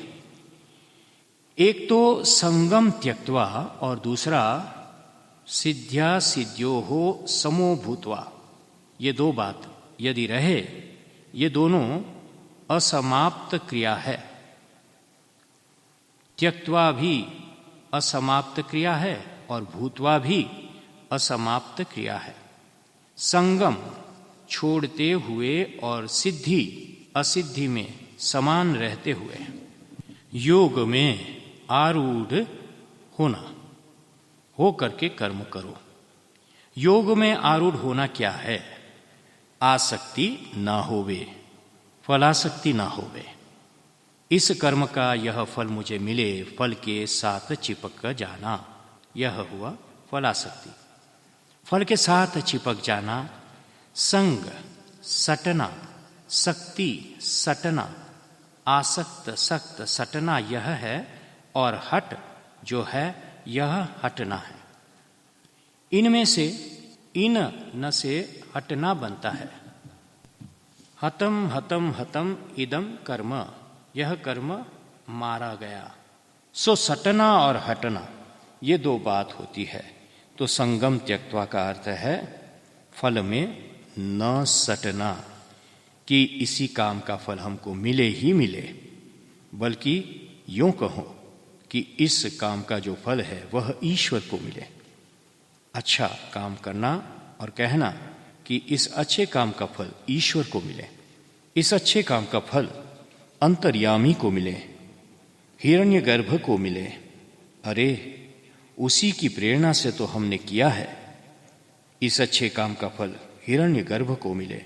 एक तो संगम त्यक्त्वा और दूसरा सिद्ध्या सिद्ध्योः समो भूत्वा। ये दो बात यदि रहे, ये दोनों असमाप्त क्रिया है। त्यक्त्वा भी असमाप्त क्रिया है और भूत्वा भी असमाप्त क्रिया है। संगम छोड़ते हुए और सिद्धि असिद्धि में समान रहते हुए योग में आरूढ़ होना, हो करके कर्म करो। योग में आरूढ़ होना क्या है? आसक्ति ना होवे, फलासक्ति ना होवे। इस कर्म का यह फल मुझे मिले, फल के साथ चिपक जाना, यह हुआ फलासक्ति। फल के साथ चिपक जाना, संग सटना, शक्ति सटना, आसक्त सक्त सटना यह है, और हट जो है यह हटना है। इनमें से इन न से हटना बनता है। हतम हतम हतम इदम कर्म, यह कर्म मारा गया। सो सटना और हटना ये दो बात होती है। तो संगम त्यक्त्वा का अर्थ है फल में न सटना, कि इसी काम का फल हमको मिले ही मिले, बल्कि यूं कहो कि इस काम का जो फल है वह ईश्वर को मिले। अच्छा काम करना और कहना कि इस अच्छे काम का फल ईश्वर को मिले, इस अच्छे काम का फल अंतर्यामी को मिले, हिरण्यगर्भ को मिले। अरे उसी की प्रेरणा से तो हमने किया है। इस अच्छे काम का फल हिरण्यगर्भ को मिले,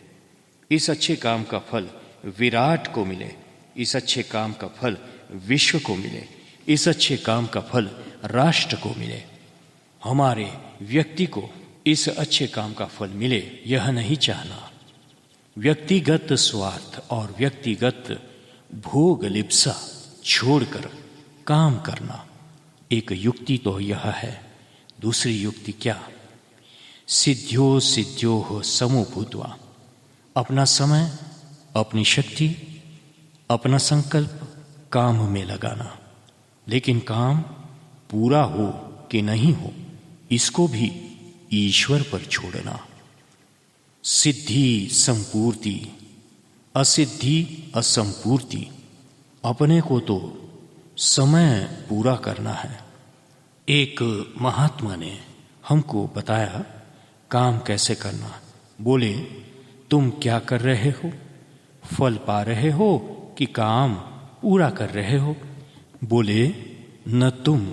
इस अच्छे काम का फल विराट को मिले, इस अच्छे काम का फल विश्व को मिले, इस अच्छे काम का फल राष्ट्र को मिले। हमारे व्यक्ति को इस अच्छे काम का फल मिले, यह नहीं चाहना। व्यक्तिगत स्वार्थ और व्यक्तिगत भोग लिप्सा छोड़कर काम करना। एक युक्ति तो यह है। दूसरी युक्ति क्या? सिद्ध्यो सिद्ध्योः समो भूत्वा। अपना समय, अपनी शक्ति, अपना संकल्प काम में लगाना, लेकिन काम पूरा हो कि नहीं हो इसको भी ईश्वर पर छोड़ना। सिद्धि संपूर्ति, असिद्धि असंपूर्ति, अपने को तो समय पूरा करना है। एक महात्मा ने हमको बताया काम कैसे करना। बोले, तुम क्या कर रहे हो? फल पा रहे हो कि काम पूरा कर रहे हो? बोले, न तुम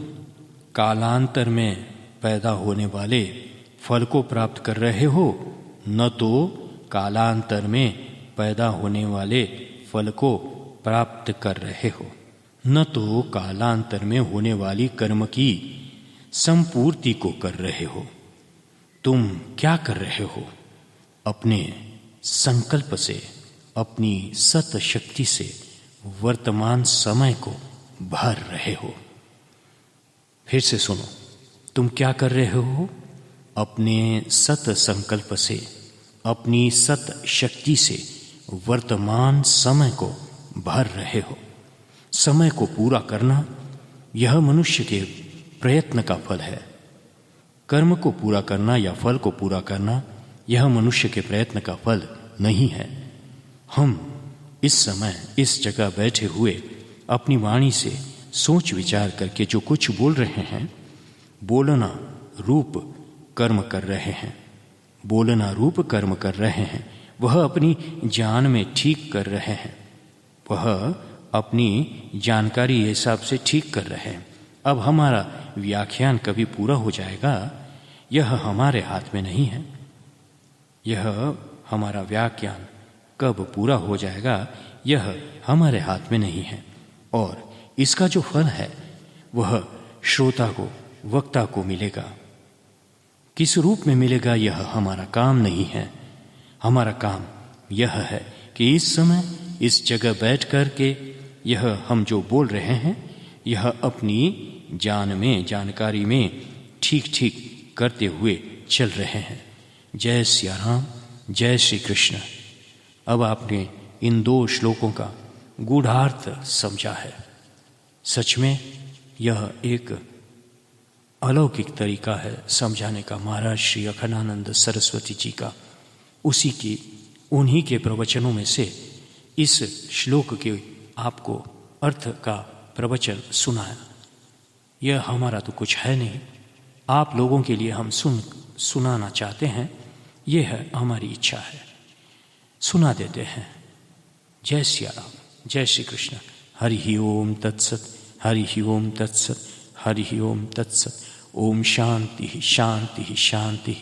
कालांतर में पैदा होने वाले फल को प्राप्त कर रहे हो, न तो कालांतर में पैदा होने वाले फल को प्राप्त कर रहे हो, न तो कालांतर में होने वाली कर्म की संपूर्ति को कर रहे हो। तुम क्या कर रहे हो? अपने संकल्प से, अपनी सत शक्ति से वर्तमान समय को भर रहे हो। फिर से सुनो, तुम क्या कर रहे हो? अपने सत संकल्प से, अपनी सत शक्ति से वर्तमान समय को भर रहे हो। समय को पूरा करना यह मनुष्य के प्रयत्न का फल है। कर्म को पूरा करना या फल को पूरा करना यह मनुष्य के प्रयत्न का फल नहीं है। हम इस समय इस जगह बैठे हुए अपनी वाणी से सोच विचार करके जो कुछ बोल रहे हैं, बोलना रूप कर्म कर रहे हैं। बोलना रूप कर्म कर रहे हैं, वह अपनी जान में ठीक कर रहे हैं, वह अपनी जानकारी हिसाब से ठीक कर रहे हैं। अब हमारा व्याख्यान कभी पूरा हो जाएगा, यह हमारे हाथ में नहीं है। यह हमारा व्याख्यान कब पूरा हो जाएगा यह हमारे हाथ में नहीं है, और इसका जो फल है वह श्रोता को, वक्ता को मिलेगा। किस रूप में मिलेगा यह हमारा काम नहीं है। हमारा काम यह है कि इस समय इस जगह बैठ कर के यह हम जो बोल रहे हैं यह अपनी जान में, जानकारी में ठीक ठीक करते हुए चल रहे हैं। जय सिया राम, जय श्री कृष्ण। अब आपने इन 2 श्लोकों का गूढ़ार्थ समझा है। सच में यह एक अलौकिक तरीका है समझाने का महाराज श्री अखंडानंद सरस्वती जी का। उन्हीं के प्रवचनों में से इस श्लोक के आपको अर्थ का प्रवचन सुनाया। यह हमारा तो कुछ है नहीं, आप लोगों के लिए हम सुनाना चाहते हैं, यह है हमारी इच्छा है, सुना देते हैं। जय सिया राम, जय श्री कृष्ण। हरि ओम तत्सत, हरि ओम तत्सत, हरि ओम तत्सत। ओम शांति शांति शांति।